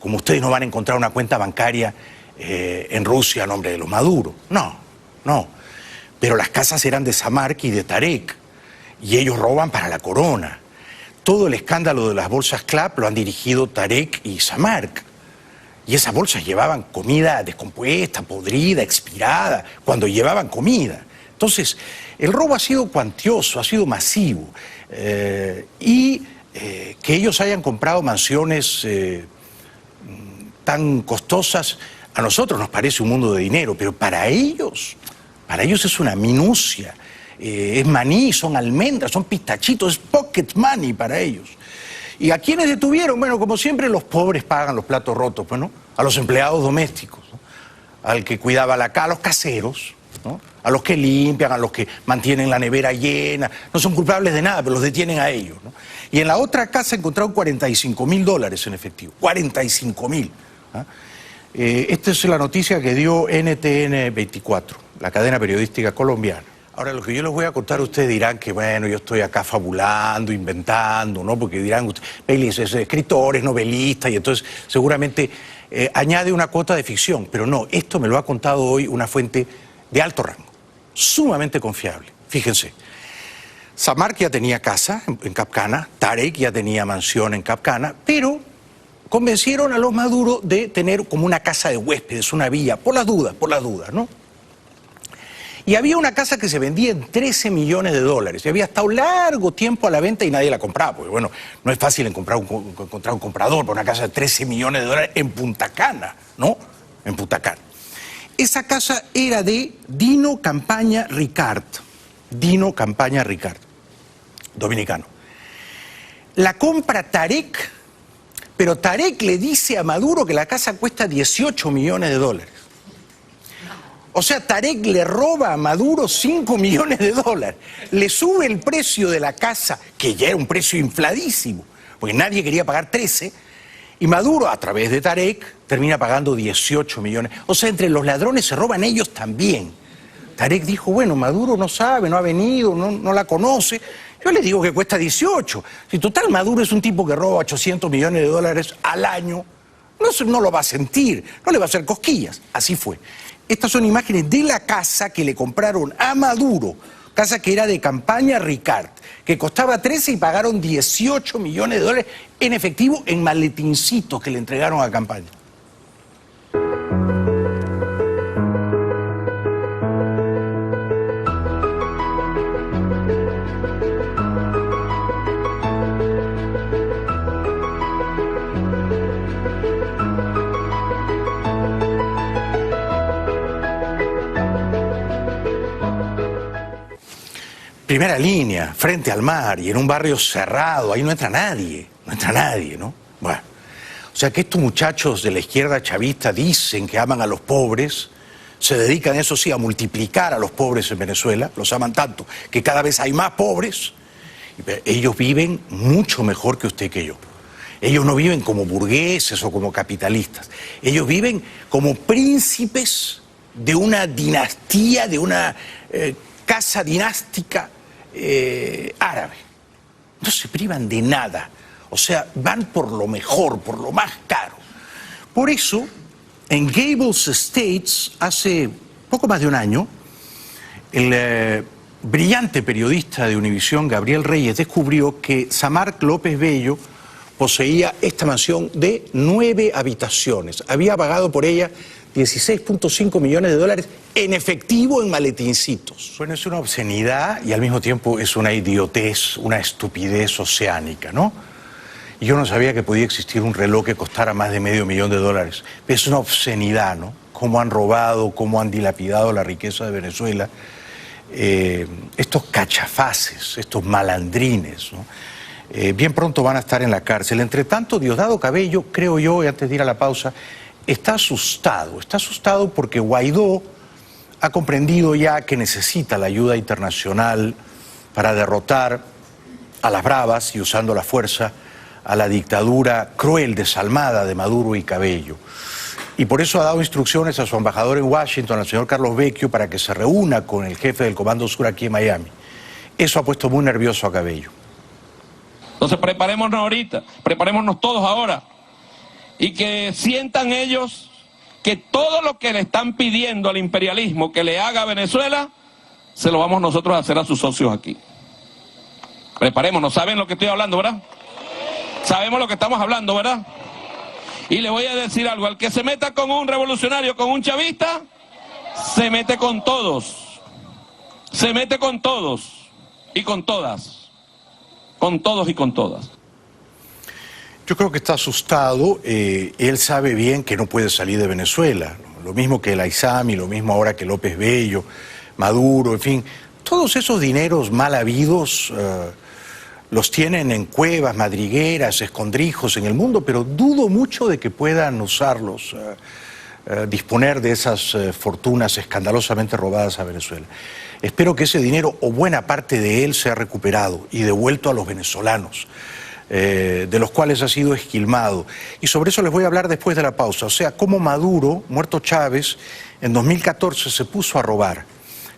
Como ustedes no van a encontrar una cuenta bancaria en Rusia a nombre de los Maduro, no. Pero las casas eran de Samark y de Tarek. Y ellos roban para la corona. Todo el escándalo de las bolsas Clap lo han dirigido Tarek y Samark. Y esas bolsas llevaban comida descompuesta, podrida, expirada, cuando llevaban comida. Entonces, el robo ha sido cuantioso, ha sido masivo. Que ellos hayan comprado mansiones tan costosas, a nosotros nos parece un mundo de dinero, pero para ellos es una minucia. Es maní, son almendras, son pistachitos, es pocket money para ellos. ¿Y a quiénes detuvieron? Bueno, como siempre, los pobres pagan los platos rotos, pues, ¿no? A los empleados domésticos, ¿no? Al que cuidaba la casa, a los caseros, ¿no? A los que limpian, a los que mantienen la nevera llena. No son culpables de nada, pero los detienen a ellos, ¿no? Y en la otra casa encontraron $45.000 en efectivo. 45.000. ¿Ah? Esta es la noticia que dio NTN 24, la cadena periodística colombiana. Ahora, lo que yo les voy a contar, ustedes dirán que, bueno, yo estoy acá fabulando, inventando, ¿no? Porque dirán, Bailey es escritor, es novelista, y entonces seguramente añade una cuota de ficción. Pero no, esto me lo ha contado hoy una fuente de alto rango, sumamente confiable. Fíjense, Samar ya tenía casa en Cap Cana, Tarek ya tenía mansión en Cap Cana, pero convencieron a los Maduro de tener como una casa de huéspedes, una villa, por las dudas, ¿no? Y había una casa que se vendía en $13 millones, y había estado largo tiempo a la venta y nadie la compraba, porque bueno, no es fácil encontrar un comprador por una casa de $13 millones en Punta Cana, ¿no? En Punta Cana. Esa casa era de Dino Campaña Ricard, dominicano. La compra Tarek, pero Tarek le dice a Maduro que la casa cuesta $18 millones. O sea, Tarek le roba a Maduro $5 millones, le sube el precio de la casa, que ya era un precio infladísimo, porque nadie quería pagar 13, y Maduro, a través de Tarek, termina pagando 18 millones. O sea, entre los ladrones se roban ellos también. Tarek dijo, bueno, Maduro no sabe, no ha venido, no la conoce, yo le digo que cuesta 18. Si total Maduro es un tipo que roba $800 millones al año, no lo va a sentir, no le va a hacer cosquillas. Así fue. Estas son imágenes de la casa que le compraron a Maduro, casa que era de Campaña Ricard, que costaba 13 y pagaron $18 millones en efectivo en maletincitos que le entregaron a Campaña. Primera línea, frente al mar y en un barrio cerrado, ahí no entra nadie, ¿no? Bueno, o sea que estos muchachos de la izquierda chavista dicen que aman a los pobres, se dedican, eso sí, a multiplicar a los pobres en Venezuela, los aman tanto que cada vez hay más pobres, ellos viven mucho mejor que usted y que yo. Ellos no viven como burgueses o como capitalistas, ellos viven como príncipes de una dinastía, de una casa dinástica árabe. No se privan de nada, o sea, van por lo mejor, por lo más caro. Por eso, en Gables Estates, hace poco más de un año, el brillante periodista de Univisión, Gabriel Reyes, descubrió que Samar López Bello poseía esta mansión de 9 habitaciones. Había pagado por ella $16.5 millones en efectivo en maletincitos. Bueno, es una obscenidad y al mismo tiempo es una idiotez, una estupidez oceánica, ¿no? Y yo no sabía que podía existir un reloj que costara más de $500,000. Pero es una obscenidad, ¿no? Cómo han robado, cómo han dilapidado la riqueza de Venezuela. Estos cachafaces, estos malandrines, ¿no? Bien pronto van a estar en la cárcel. Entre tanto, Diosdado Cabello, creo yo, y antes de ir a la pausa, está asustado porque Guaidó ha comprendido ya que necesita la ayuda internacional para derrotar a las bravas y usando la fuerza a la dictadura cruel, desalmada de Maduro y Cabello. Y por eso ha dado instrucciones a su embajador en Washington, al señor Carlos Vecchio, para que se reúna con el jefe del Comando Sur aquí en Miami. Eso ha puesto muy nervioso a Cabello. Entonces preparémonos ahorita, preparémonos todos ahora. Y que sientan ellos que todo lo que le están pidiendo al imperialismo que le haga a Venezuela, se lo vamos nosotros a hacer a sus socios aquí. Preparémonos, ¿saben lo que estoy hablando, verdad? Sabemos lo que estamos hablando, ¿verdad? Y le voy a decir algo, al que se meta con un revolucionario, con un chavista, se mete con todos. Se mete con todos y con todas. Con todos y con todas. Yo creo que está asustado, él sabe bien que no puede salir de Venezuela, lo mismo que el Aizami, lo mismo ahora que López Bello, Maduro, en fin, todos esos dineros mal habidos los tienen en cuevas, madrigueras, escondrijos en el mundo, pero dudo mucho de que puedan usarlos, disponer de esas fortunas escandalosamente robadas a Venezuela. Espero que ese dinero o buena parte de él sea recuperado y devuelto a los venezolanos. De los cuales ha sido esquilmado. Y sobre eso les voy a hablar después de la pausa. O sea, cómo Maduro, muerto Chávez, en 2014 se puso a robar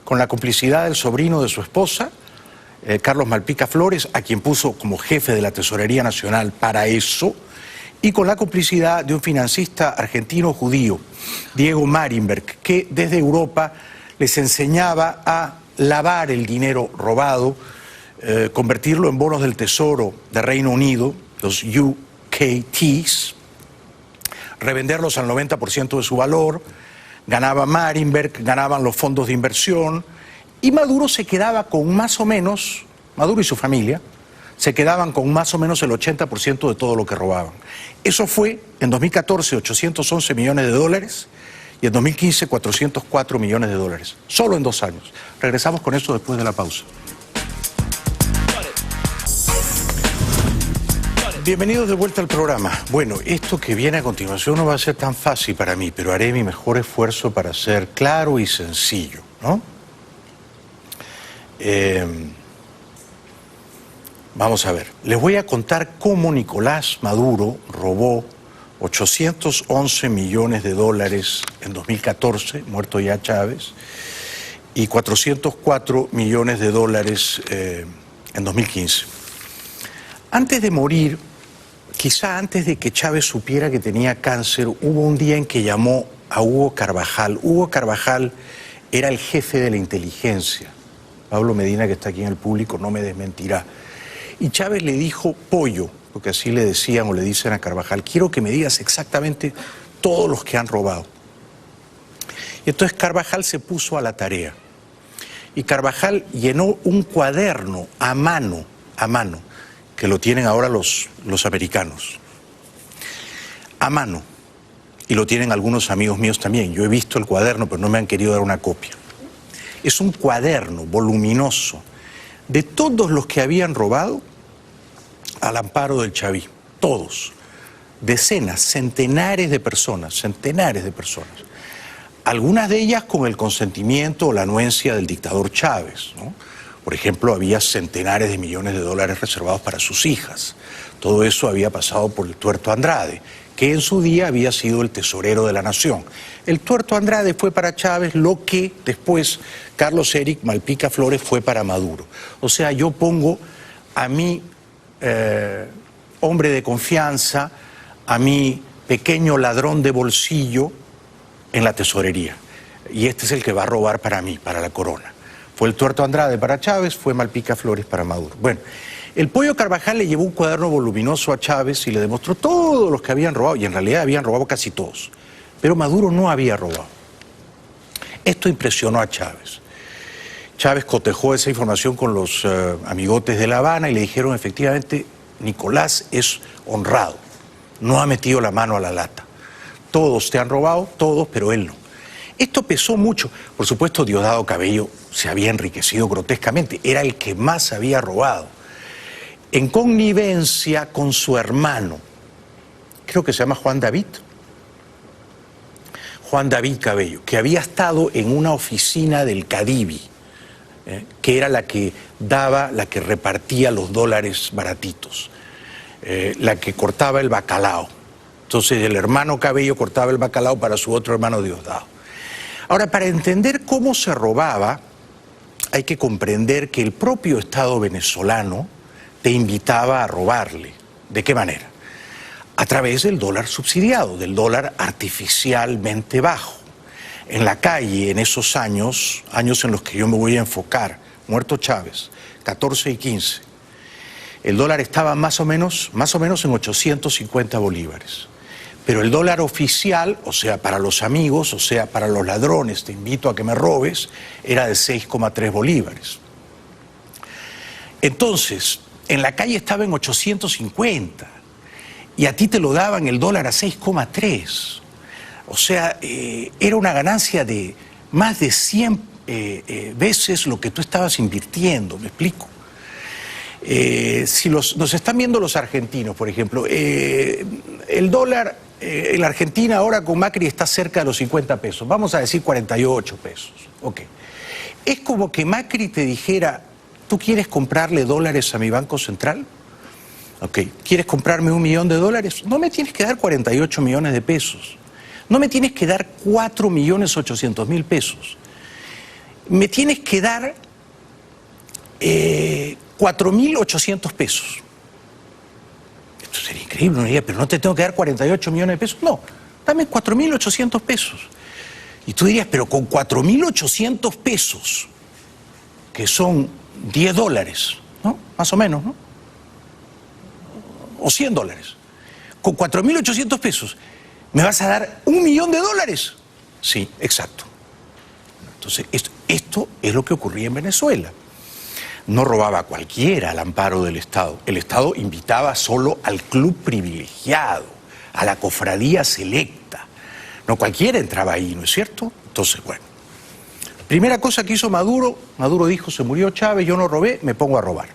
con la complicidad del sobrino de su esposa, Carlos Malpica Flores, a quien puso como jefe de la Tesorería Nacional para eso, y con la complicidad de un financista argentino judío, Diego Marinberg, que desde Europa les enseñaba a lavar el dinero robado, convertirlo en bonos del Tesoro de Reino Unido, los UKTs, revenderlos al 90% de su valor, ganaba Marinberg, ganaban los fondos de inversión, y Maduro se quedaba con más o menos, Maduro y su familia, se quedaban con más o menos el 80% de todo lo que robaban. Eso fue en 2014 811 millones de dólares y en 2015 404 millones de dólares, solo en 2 años. Regresamos con eso después de la pausa. Bienvenidos de vuelta al programa. Bueno, esto que viene a continuación no va a ser tan fácil para mí, pero haré mi mejor esfuerzo para ser claro y sencillo, ¿no? Vamos a ver, les voy a contar cómo Nicolás Maduro robó 811 millones de dólares en 2014, muerto ya Chávez, y 404 millones de dólares en 2015. Antes de morir, quizá antes de que Chávez supiera que tenía cáncer, hubo un día en que llamó a Hugo Carvajal. Hugo Carvajal era el jefe de la inteligencia. Pablo Medina, que está aquí en el público, no me desmentirá. Y Chávez le dijo, pollo, porque así le decían o le dicen a Carvajal, quiero que me digas exactamente todos los que han robado. Y entonces Carvajal se puso a la tarea. Y Carvajal llenó un cuaderno a mano, que lo tienen ahora los americanos. A mano. Y lo tienen algunos amigos míos también. Yo he visto el cuaderno, pero no me han querido dar una copia. Es un cuaderno voluminoso de todos los que habían robado al amparo del chavismo. Todos. Decenas, centenares de personas. Algunas de ellas con el consentimiento o la anuencia del dictador Chávez, ¿no? Por ejemplo, había centenares de millones de dólares reservados para sus hijas. Todo eso había pasado por el Tuerto Andrade, que en su día había sido el tesorero de la nación. El Tuerto Andrade fue para Chávez lo que después Carlos Eric Malpica Flores fue para Maduro. O sea, yo pongo a mi hombre de confianza, a mi pequeño ladrón de bolsillo en la tesorería. Y este es el que va a robar para mí, para la corona. Fue el Tuerto Andrade para Chávez, fue Malpica Flores para Maduro. Bueno, el Pollo Carvajal le llevó un cuaderno voluminoso a Chávez y le demostró todos los que habían robado, y en realidad habían robado casi todos. Pero Maduro no había robado. Esto impresionó a Chávez. Chávez cotejó esa información con los amigotes de La Habana y le dijeron, efectivamente, Nicolás es honrado, no ha metido la mano a la lata. Todos te han robado, todos, pero él no. Esto pesó mucho. Por supuesto, Diosdado Cabello se había enriquecido grotescamente, era el que más había robado. En connivencia con su hermano, creo que se llama Juan David Cabello, que había estado en una oficina del Cadivi, que era la que daba, la que repartía los dólares baratitos, la que cortaba el bacalao. Entonces el hermano Cabello cortaba el bacalao para su otro hermano Diosdado. Ahora, para entender cómo se robaba, hay que comprender que el propio Estado venezolano te invitaba a robarle. ¿De qué manera? A través del dólar subsidiado, del dólar artificialmente bajo. En la calle, en esos años en los que yo me voy a enfocar, muerto Chávez, 14 y 15, el dólar estaba más o menos en 850 bolívares. Pero el dólar oficial, o sea, para los amigos, o sea, para los ladrones, te invito a que me robes, era de 6,3 bolívares. Entonces, en la calle estaba en 850 y a ti te lo daban el dólar a 6,3. O sea, era una ganancia de más de 100 veces lo que tú estabas invirtiendo, ¿me explico? Si nos están viendo los argentinos, por ejemplo, el dólar en la Argentina ahora con Macri está cerca de los 50 pesos, vamos a decir 48 pesos, ok. Es como que Macri te dijera, ¿tú quieres comprarle dólares a mi Banco Central? Ok, ¿quieres comprarme $1 millón? No me tienes que dar 48 millones de pesos, no me tienes que dar 4.800.000 pesos. me tienes que dar 4.800 pesos. Esto sería increíble, uno diría, pero no te tengo que dar 48 millones de pesos. No, dame 4.800 pesos. Y tú dirías, pero con 4.800 pesos, que son $10, ¿no? Más o menos, ¿no? O $100. Con 4.800 pesos, ¿me vas a dar $1 millón? Sí, exacto. Entonces, esto es lo que ocurría en Venezuela. No robaba a cualquiera al amparo del Estado. El Estado invitaba solo al club privilegiado, a la cofradía selecta. No cualquiera entraba ahí, ¿no es cierto? Entonces, bueno. Primera cosa que hizo Maduro dijo, se murió Chávez, yo no robé, me pongo a robar.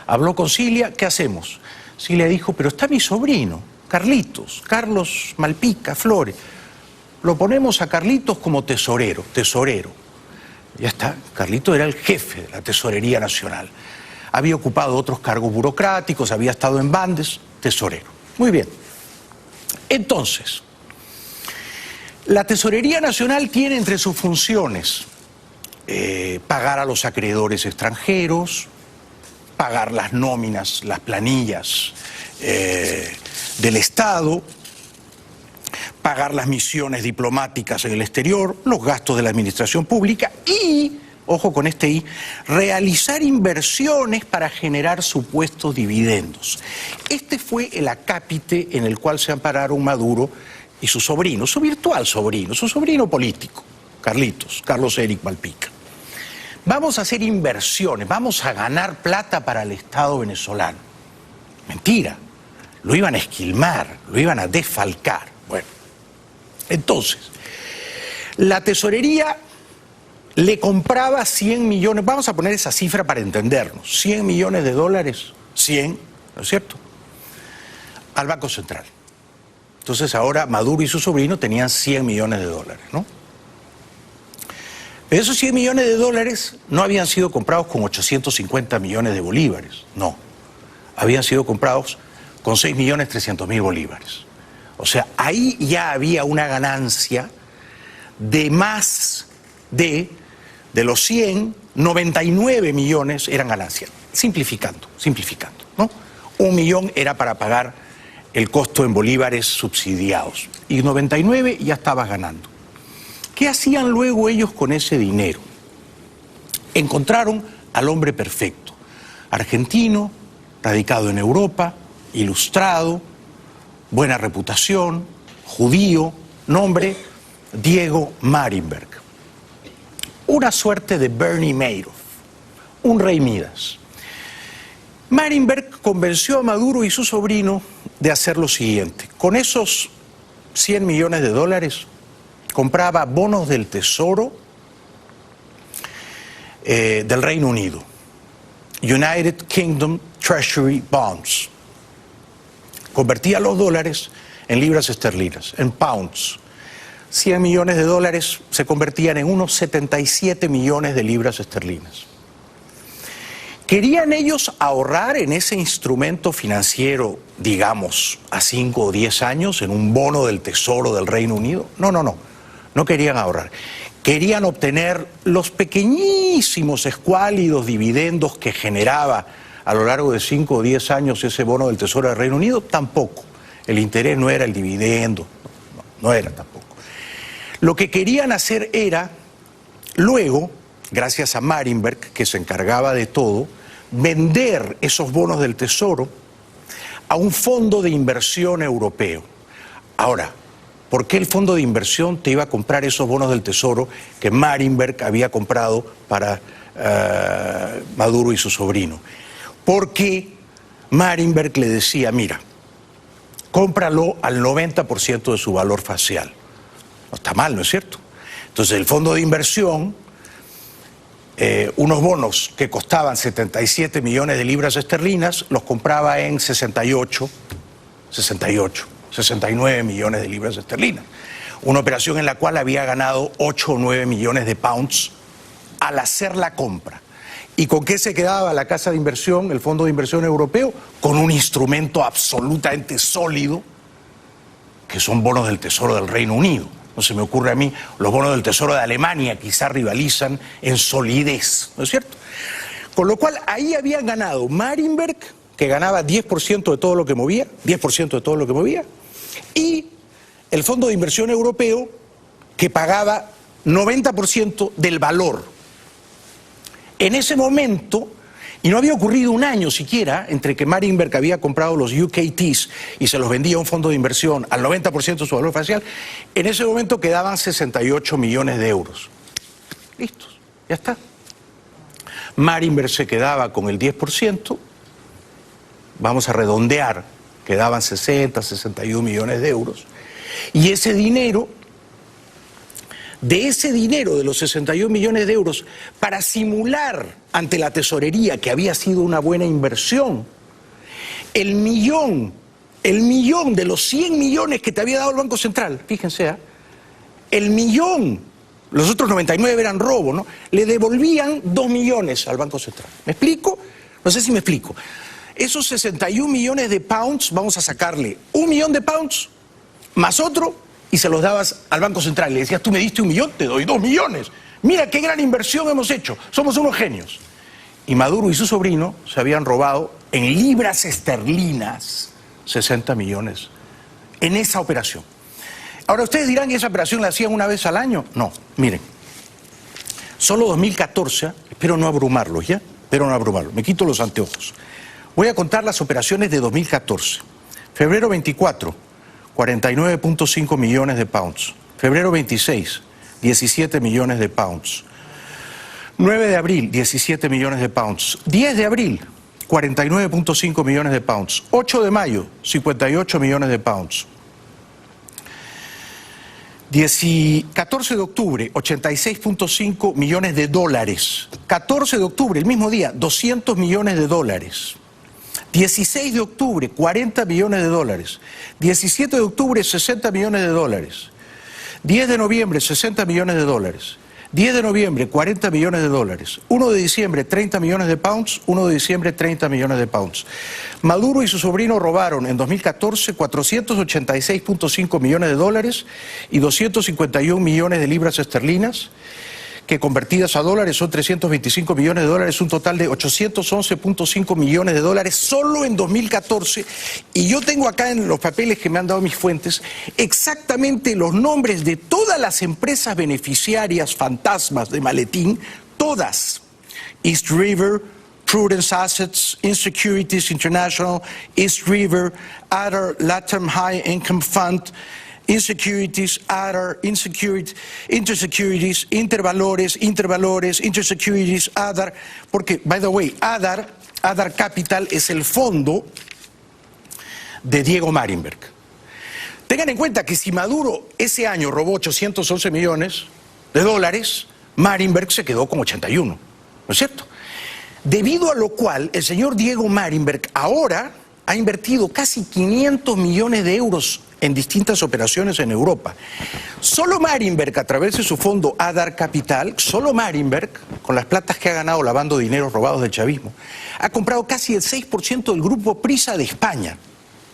Habló con Cilia, ¿qué hacemos? Cilia dijo, pero está mi sobrino, Carlitos, Carlos Malpica Flores. Lo ponemos a Carlitos como tesorero. Ya está, Carlitos era el jefe de la Tesorería Nacional. Había ocupado otros cargos burocráticos, había estado en bandes, tesorero. Muy bien. Entonces, la Tesorería Nacional tiene entre sus funciones pagar a los acreedores extranjeros, pagar las nóminas, las planillas del Estado, pagar las misiones diplomáticas en el exterior, los gastos de la administración pública y, ojo con este I, realizar inversiones para generar supuestos dividendos. Este fue el acápite en el cual se ampararon Maduro y su sobrino, su virtual sobrino, su sobrino político, Carlos Eric Malpica. Vamos a hacer inversiones, vamos a ganar plata para el Estado venezolano. Mentira, lo iban a esquilmar, lo iban a desfalcar. Bueno, entonces, la tesorería le compraba 100 millones, vamos a poner esa cifra para entendernos, $100 millones, 100, ¿no es cierto?, al Banco Central. Entonces ahora Maduro y su sobrino tenían $100 millones, ¿no? Pero esos $100 millones no habían sido comprados con 850 millones de bolívares, no. Habían sido comprados con 6.300.000 bolívares. O sea, ahí ya había una ganancia de más de los 100, 99 millones eran ganancias. Simplificando, ¿no? 1 millón era para pagar el costo en bolívares subsidiados. Y 99 ya estabas ganando. ¿Qué hacían luego ellos con ese dinero? Encontraron al hombre perfecto. Argentino, radicado en Europa, ilustrado, buena reputación, judío, nombre Diego Marinberg. Una suerte de Bernie Madoff, un rey Midas. Marinberg convenció a Maduro y su sobrino de hacer lo siguiente. Con esos $100 millones compraba bonos del Tesoro del Reino Unido, United Kingdom Treasury Bonds. Convertía los dólares en libras esterlinas, en pounds. $100 millones se convertían en unos 77 millones de libras esterlinas. ¿Querían ellos ahorrar en ese instrumento financiero, digamos, a 5 o 10 años, en un bono del Tesoro del Reino Unido? No querían ahorrar. Querían obtener los pequeñísimos escuálidos dividendos que generaba a lo largo de 5 o 10 años ese bono del Tesoro del Reino Unido. Tampoco. El interés no era el dividendo, no era tampoco. Lo que querían hacer era, luego, gracias a Marinberg, que se encargaba de todo, vender esos bonos del Tesoro a un fondo de inversión europeo. Ahora, ¿por qué el fondo de inversión te iba a comprar esos bonos del Tesoro que Marinberg había comprado para Maduro y su sobrino? Porque Marinberg le decía, mira, cómpralo al 90% de su valor facial. No está mal, ¿no es cierto? Entonces el fondo de inversión, unos bonos que costaban 77 millones de libras esterlinas, los compraba en 69 millones de libras esterlinas. Una operación en la cual había ganado 8 o 9 millones de pounds al hacer la compra. ¿Y con qué se quedaba la casa de inversión, el Fondo de Inversión Europeo? Con un instrumento absolutamente sólido, que son bonos del Tesoro del Reino Unido. no se me ocurre a mí, los bonos del Tesoro de Alemania quizás rivalizan en solidez, ¿no es cierto? Con lo cual ahí habían ganado Marienberg, que ganaba 10% de todo lo que movía, 10% de todo lo que movía, y el Fondo de Inversión Europeo, que pagaba 90% del valor. En ese momento, y no había ocurrido un año siquiera entre que Marienberg había comprado los UKTs y se los vendía a un fondo de inversión al 90% de su valor facial, en ese momento quedaban 68 millones de euros. Listos, ya está. Marienberg se quedaba con el 10%, vamos a redondear, quedaban 60, 61 millones de euros, y ese dinero, de ese dinero de los 61 millones de euros, para simular ante la tesorería que había sido una buena inversión, el millón de los 100 millones que te había dado el Banco Central, fíjense, el millón, los otros 99 eran robo, ¿no? Le devolvían 2 millones al Banco Central. ¿Me explico? No sé si me explico. Esos 61 millones de pounds, vamos a sacarle 1 millón de pounds más otro, y se los dabas al Banco Central. Le decías, tú me diste 1 millón, te doy 2 millones. Mira qué gran inversión hemos hecho, somos unos genios. Y Maduro y su sobrino se habían robado en libras esterlinas 60 millones en esa operación. Ahora ustedes dirán, ¿y esa operación la hacían una vez al año? No, miren, solo 2014, espero no abrumarlos, ¿ya? Espero no abrumarlos, me quito los anteojos. Voy a contar las operaciones de 2014. Febrero 24, 49.5 millones de pounds. Febrero 26, 17 millones de pounds. 9 de abril, 17 millones de pounds. 10 de abril, 49.5 millones de pounds. 8 de mayo, 58 millones de pounds. 14 de octubre, 86.5 millones de dólares. 14 de octubre, el mismo día, 200 millones de dólares. 16 de octubre, 40 millones de dólares. 17 de octubre, 60 millones de dólares. 10 de noviembre, 60 millones de dólares. 10 de noviembre, 40 millones de dólares. 1 de diciembre, 30 millones de pounds. 1 de diciembre, 30 millones de pounds. Maduro y su sobrino robaron en 2014 486.5 millones de dólares y 251 millones de libras esterlinas, que convertidas a dólares son 325 millones de dólares, un total de 811.5 millones de dólares solo en 2014. Y yo tengo acá en los papeles que me han dado mis fuentes exactamente los nombres de todas las empresas beneficiarias fantasmas de Maletín, todas. East River, Prudence Assets, Insecurities International, East River, Adder, Latam High Income Fund, Insecurities, Adder, Intersecurities, Intervalores, Intersecurities, Adder, porque, by the way, Adder Capital es el fondo de Diego Marienberg. Tengan en cuenta que si Maduro ese año robó 811 millones de dólares, Marienberg se quedó con 81, ¿no es cierto? Debido a lo cual, el señor Diego Marienberg ahora ha invertido casi 500 millones de euros en distintas operaciones en Europa. Solo Marienberg, a través de su fondo Adder Capital, solo Marienberg, con las platas que ha ganado lavando dinero robados del chavismo, ha comprado casi el 6% del grupo Prisa de España.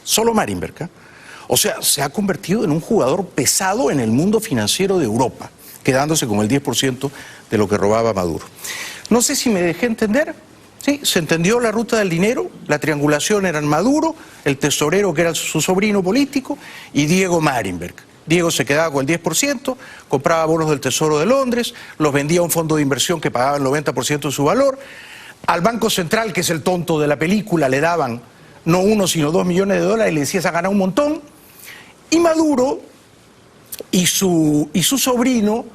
Solo Marienberg, ¿eh? O sea, se ha convertido en un jugador pesado en el mundo financiero de Europa, quedándose con el 10% de lo que robaba Maduro. No sé si me dejé entender. Sí, se entendió la ruta del dinero, la triangulación eran Maduro, el tesorero que era su sobrino político y Diego Marienberg. Diego se quedaba con el 10%, compraba bonos del Tesoro de Londres, los vendía a un fondo de inversión que pagaba el 90% de su valor. Al Banco Central, que es el tonto de la película, le daban no 1 sino 2 millones de dólares y le decías a ganar un montón. Y Maduro y su sobrino,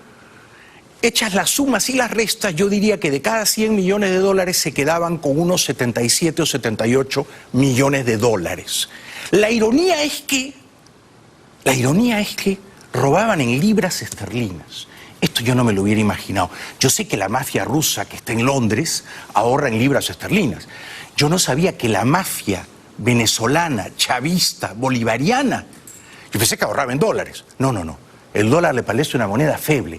hechas las sumas y las restas, yo diría que de cada 100 millones de dólares se quedaban con unos 77 o 78 millones de dólares. La ironía es que robaban en libras esterlinas. Esto yo no me lo hubiera imaginado. Yo sé que la mafia rusa que está en Londres ahorra en libras esterlinas. Yo no sabía que la mafia venezolana, chavista, bolivariana, yo pensé que ahorraba en dólares. No. El dólar le parece una moneda feble.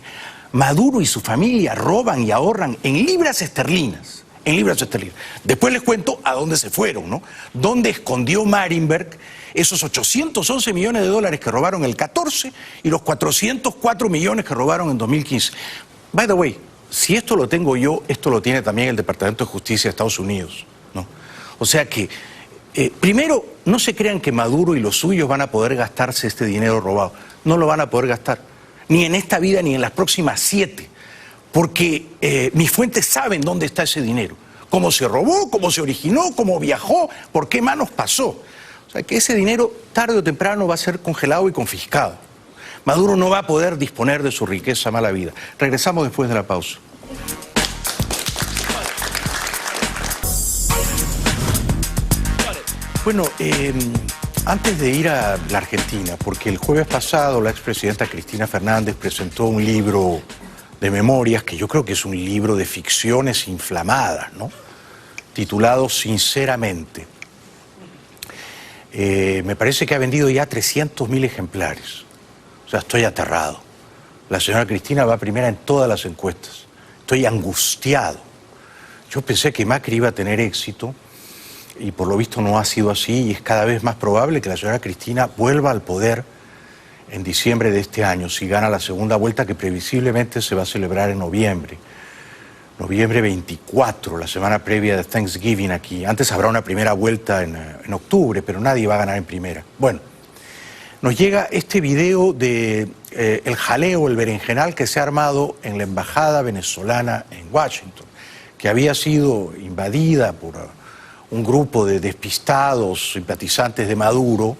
Maduro y su familia roban y ahorran en libras esterlinas. en libras esterlinas. Después les cuento a dónde se fueron, ¿no? Dónde escondió Marienberg esos 811 millones de dólares que robaron el 14 y los 404 millones que robaron en 2015. By the way, si esto lo tengo yo, esto lo tiene también el Departamento de Justicia de Estados Unidos, ¿no? O sea que, primero, no se crean que Maduro y los suyos van a poder gastarse este dinero robado. No lo van a poder gastar, ni en esta vida ni en las próximas 7, porque mis fuentes saben dónde está ese dinero, cómo se robó, cómo se originó, cómo viajó, por qué manos pasó. O sea que ese dinero tarde o temprano va a ser congelado y confiscado. Maduro no va a poder disponer de su riqueza mala vida. Regresamos después de la pausa. Bueno, antes de ir a la Argentina, porque el jueves pasado la expresidenta Cristina Fernández presentó un libro de memorias, que yo creo que es un libro de ficciones inflamadas, ¿no? Titulado Sinceramente. Me parece que ha vendido ya 300.000 ejemplares. O sea, estoy aterrado. La señora Cristina va primera en todas las encuestas. Estoy angustiado. Yo pensé que Macri iba a tener éxito y por lo visto no ha sido así, y es cada vez más probable que la señora Cristina vuelva al poder en diciembre de este año, si gana la segunda vuelta, que previsiblemente se va a celebrar en noviembre. Noviembre 24, la semana previa de Thanksgiving aquí. Antes habrá una primera vuelta en octubre, pero nadie va a ganar en primera. Bueno, nos llega este video de el jaleo, el berenjenal que se ha armado en la embajada venezolana en Washington, que había sido invadida por un grupo de despistados simpatizantes de Maduro,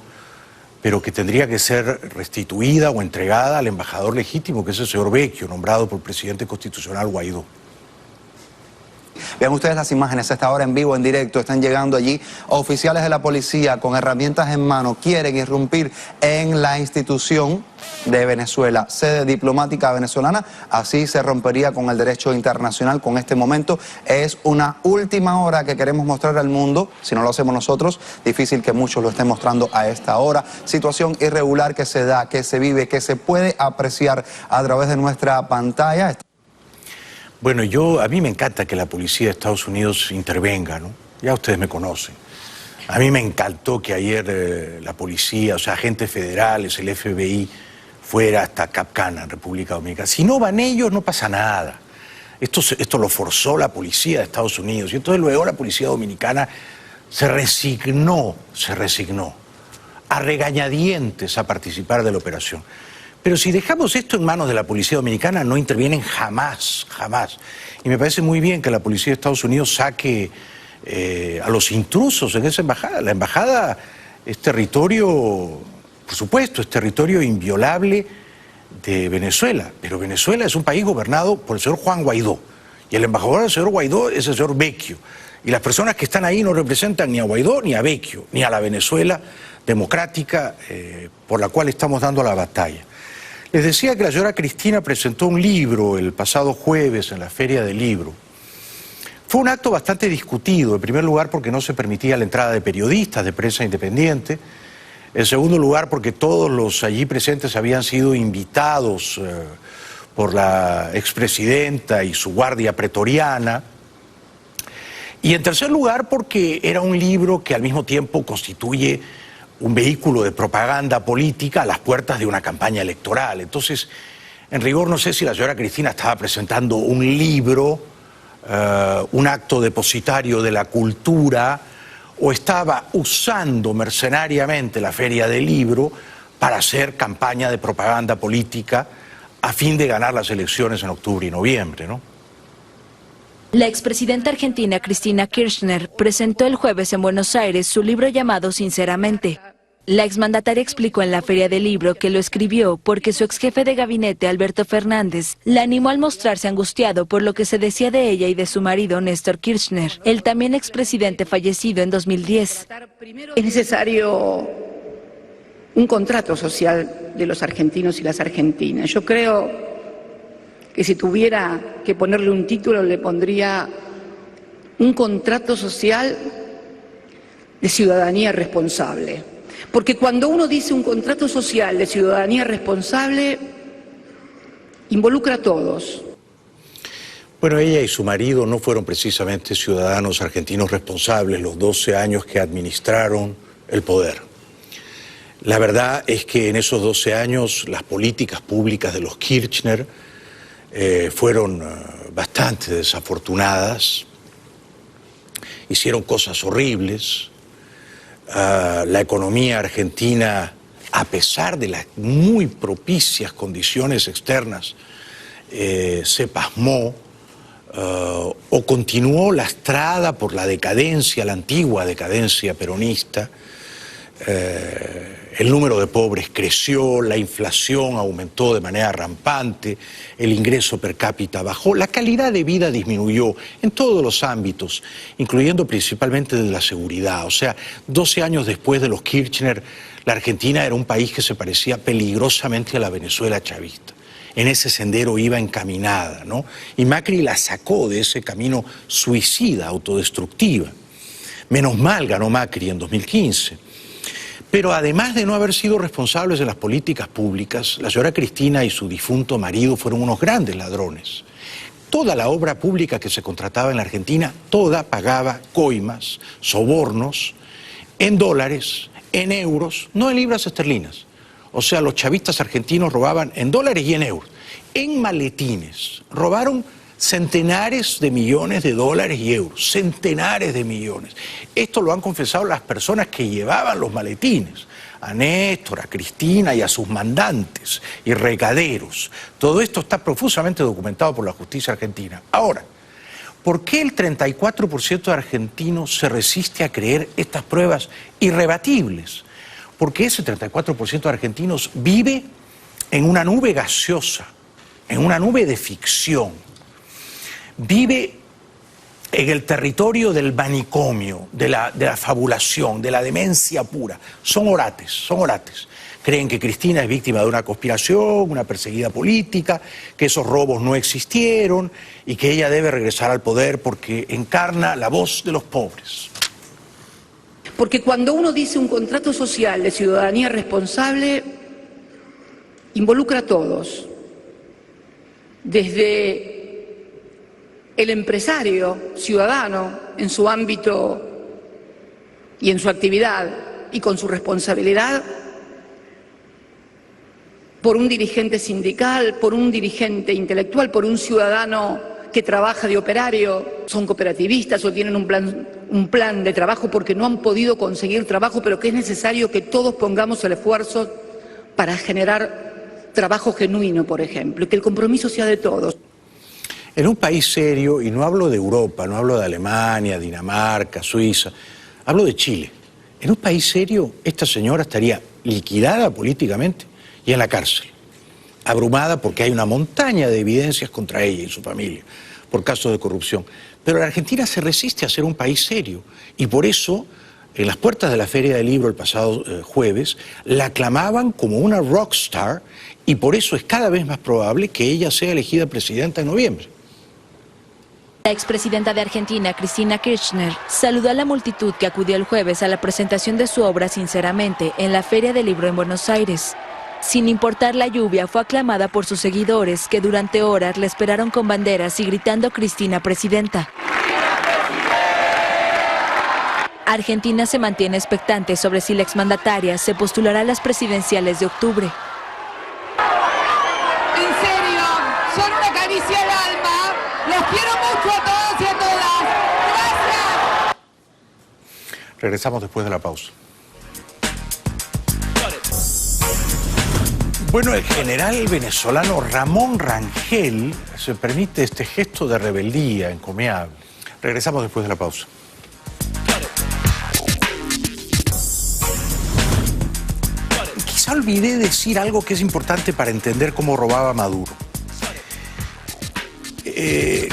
pero que tendría que ser restituida o entregada al embajador legítimo, que es el señor Vecchio, nombrado por el presidente constitucional Guaidó. Vean ustedes las imágenes a esta hora en vivo, en directo. Están llegando allí oficiales de la policía con herramientas en mano. Quieren irrumpir en la institución de Venezuela, sede diplomática venezolana. Así se rompería con el derecho internacional. Con este momento es una última hora que queremos mostrar al mundo. Si no lo hacemos nosotros, difícil que muchos lo estén mostrando a esta hora. Situación irregular que se da, que se vive, que se puede apreciar a través de nuestra pantalla. Bueno, a mí me encanta que la policía de Estados Unidos intervenga, ¿no? Ya ustedes me conocen. A mí me encantó que ayer la policía, o sea, agentes federales, el FBI, fuera hasta Cap Cana, en República Dominicana. Si no van ellos, no pasa nada. Esto lo forzó la policía de Estados Unidos. Y entonces luego la policía dominicana se resignó a regañadientes a participar de la operación. Pero si dejamos esto en manos de la policía dominicana, no intervienen jamás, jamás. Y me parece muy bien que la policía de Estados Unidos saque a los intrusos en esa embajada. La embajada es territorio, por supuesto, es territorio inviolable de Venezuela. Pero Venezuela es un país gobernado por el señor Juan Guaidó. Y el embajador del señor Guaidó es el señor Vecchio. Y las personas que están ahí no representan ni a Guaidó, ni a Vecchio, ni a la Venezuela democrática por la cual estamos dando la batalla. Les decía que la señora Cristina presentó un libro el pasado jueves en la Feria del Libro. Fue un acto bastante discutido, en primer lugar porque no se permitía la entrada de periodistas, de prensa independiente. En segundo lugar porque todos los allí presentes habían sido invitados por la expresidenta y su guardia pretoriana. Y en tercer lugar porque era un libro que al mismo tiempo constituye un vehículo de propaganda política a las puertas de una campaña electoral. Entonces, en rigor, no sé si la señora Cristina estaba presentando un libro, un acto depositario de la cultura, o estaba usando mercenariamente la Feria del Libro para hacer campaña de propaganda política a fin de ganar las elecciones en octubre y noviembre, ¿no? La expresidenta argentina Cristina Kirchner presentó el jueves en Buenos Aires su libro llamado Sinceramente. La exmandataria explicó en la Feria del Libro que lo escribió porque su exjefe de gabinete, Alberto Fernández, la animó al mostrarse angustiado por lo que se decía de ella y de su marido, Néstor Kirchner, el también expresidente fallecido en 2010. Es necesario un contrato social de los argentinos y las argentinas. Yo creo que si tuviera que ponerle un título, le pondría un contrato social de ciudadanía responsable. Porque cuando uno dice un contrato social de ciudadanía responsable, involucra a todos. Bueno, ella y su marido no fueron precisamente ciudadanos argentinos responsables los 12 años que administraron el poder. La verdad es que en esos 12 años las políticas públicas de los Kirchner fueron bastante desafortunadas, hicieron cosas horribles. La economía argentina, a pesar de las muy propicias condiciones externas, se pasmó o continuó lastrada por la decadencia, la antigua decadencia peronista. El número de pobres creció, la inflación aumentó de manera rampante, el ingreso per cápita bajó, la calidad de vida disminuyó en todos los ámbitos, incluyendo principalmente de la seguridad. O sea, 12 años después de los Kirchner, la Argentina era un país que se parecía peligrosamente a la Venezuela chavista. En ese sendero iba encaminada, ¿no? Y Macri la sacó de ese camino suicida, autodestructiva. Menos mal ganó Macri en 2015. Pero además de no haber sido responsables de las políticas públicas, la señora Cristina y su difunto marido fueron unos grandes ladrones. Toda la obra pública que se contrataba en la Argentina, toda pagaba coimas, sobornos, en dólares, en euros, no en libras esterlinas. O sea, los chavistas argentinos robaban en dólares y en euros. En maletines, robaron centenares de millones de dólares y euros, centenares de millones. Esto lo han confesado las personas que llevaban los maletines, a Néstor, a Cristina y a sus mandantes y recaderos. Todo esto está profusamente documentado por la justicia argentina. Ahora, ¿por qué el 34% de argentinos se resiste a creer estas pruebas irrebatibles? Porque ese 34% de argentinos vive en una nube gaseosa, en una nube de ficción. Vive en el territorio del manicomio, de la fabulación, de la demencia pura. Son orates, son orates. Creen que Cristina es víctima de una conspiración, una perseguida política, que esos robos no existieron y que ella debe regresar al poder porque encarna la voz de los pobres. Porque cuando uno dice un contrato social de ciudadanía responsable, involucra a todos, desde el empresario ciudadano en su ámbito y en su actividad y con su responsabilidad, por un dirigente sindical, por un dirigente intelectual, por un ciudadano que trabaja de operario, son cooperativistas o tienen un plan de trabajo porque no han podido conseguir trabajo, pero que es necesario que todos pongamos el esfuerzo para generar trabajo genuino, por ejemplo, y que el compromiso sea de todos. En un país serio, y no hablo de Europa, no hablo de Alemania, Dinamarca, Suiza, hablo de Chile. En un país serio, esta señora estaría liquidada políticamente y en la cárcel, abrumada porque hay una montaña de evidencias contra ella y su familia por casos de corrupción. Pero la Argentina se resiste a ser un país serio y por eso, en las puertas de la Feria del Libro el pasado jueves, la aclamaban como una rockstar y por eso es cada vez más probable que ella sea elegida presidenta en noviembre. La expresidenta de Argentina, Cristina Kirchner, saludó a la multitud que acudió el jueves a la presentación de su obra Sinceramente en la Feria del Libro en Buenos Aires. Sin importar la lluvia, fue aclamada por sus seguidores que durante horas la esperaron con banderas y gritando Cristina Presidenta. Argentina se mantiene expectante sobre si la exmandataria se postulará a las presidenciales de octubre. En serio, son una caricia al alma. Los quiero mucho a todos y a todas. Gracias. Regresamos después de la pausa. Bueno, el general venezolano Ramón Rangel se permite este gesto de rebeldía encomiable. Regresamos después de la pausa. Quizá olvidé decir algo que es importante para entender cómo robaba Maduro.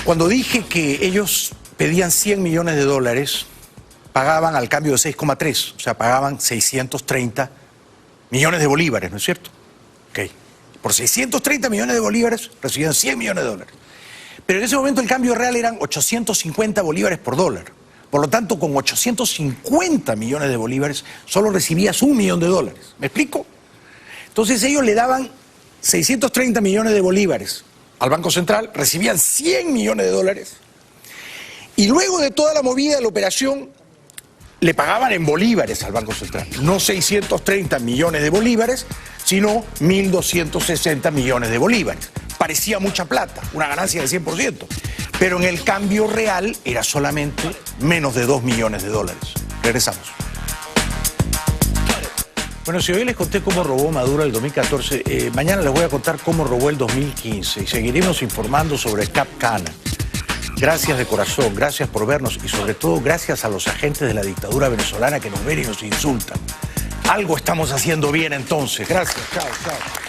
Cuando dije que ellos pedían 100 millones de dólares, pagaban al cambio de 6,3, o sea, pagaban 630 millones de bolívares, ¿no es cierto? Okay. Por 630 millones de bolívares recibían 100 millones de dólares. Pero en ese momento el cambio real eran 850 bolívares por dólar. Por lo tanto, con 850 millones de bolívares solo recibías $1 millón. ¿Me explico? Entonces ellos le daban 630 millones de bolívares al Banco Central, recibían 100 millones de dólares y luego de toda la movida de la operación le pagaban en bolívares al Banco Central. No 630 millones de bolívares, sino 1.260 millones de bolívares. Parecía mucha plata, una ganancia del 100%, pero en el cambio real era solamente menos de 2 millones de dólares. Regresamos. Bueno, si hoy les conté cómo robó Maduro el 2014, mañana les voy a contar cómo robó el 2015 y seguiremos informando sobre Cap Cana. Gracias de corazón, gracias por vernos y sobre todo gracias a los agentes de la dictadura venezolana que nos ven y nos insultan. Algo estamos haciendo bien entonces. Gracias, chao, chao.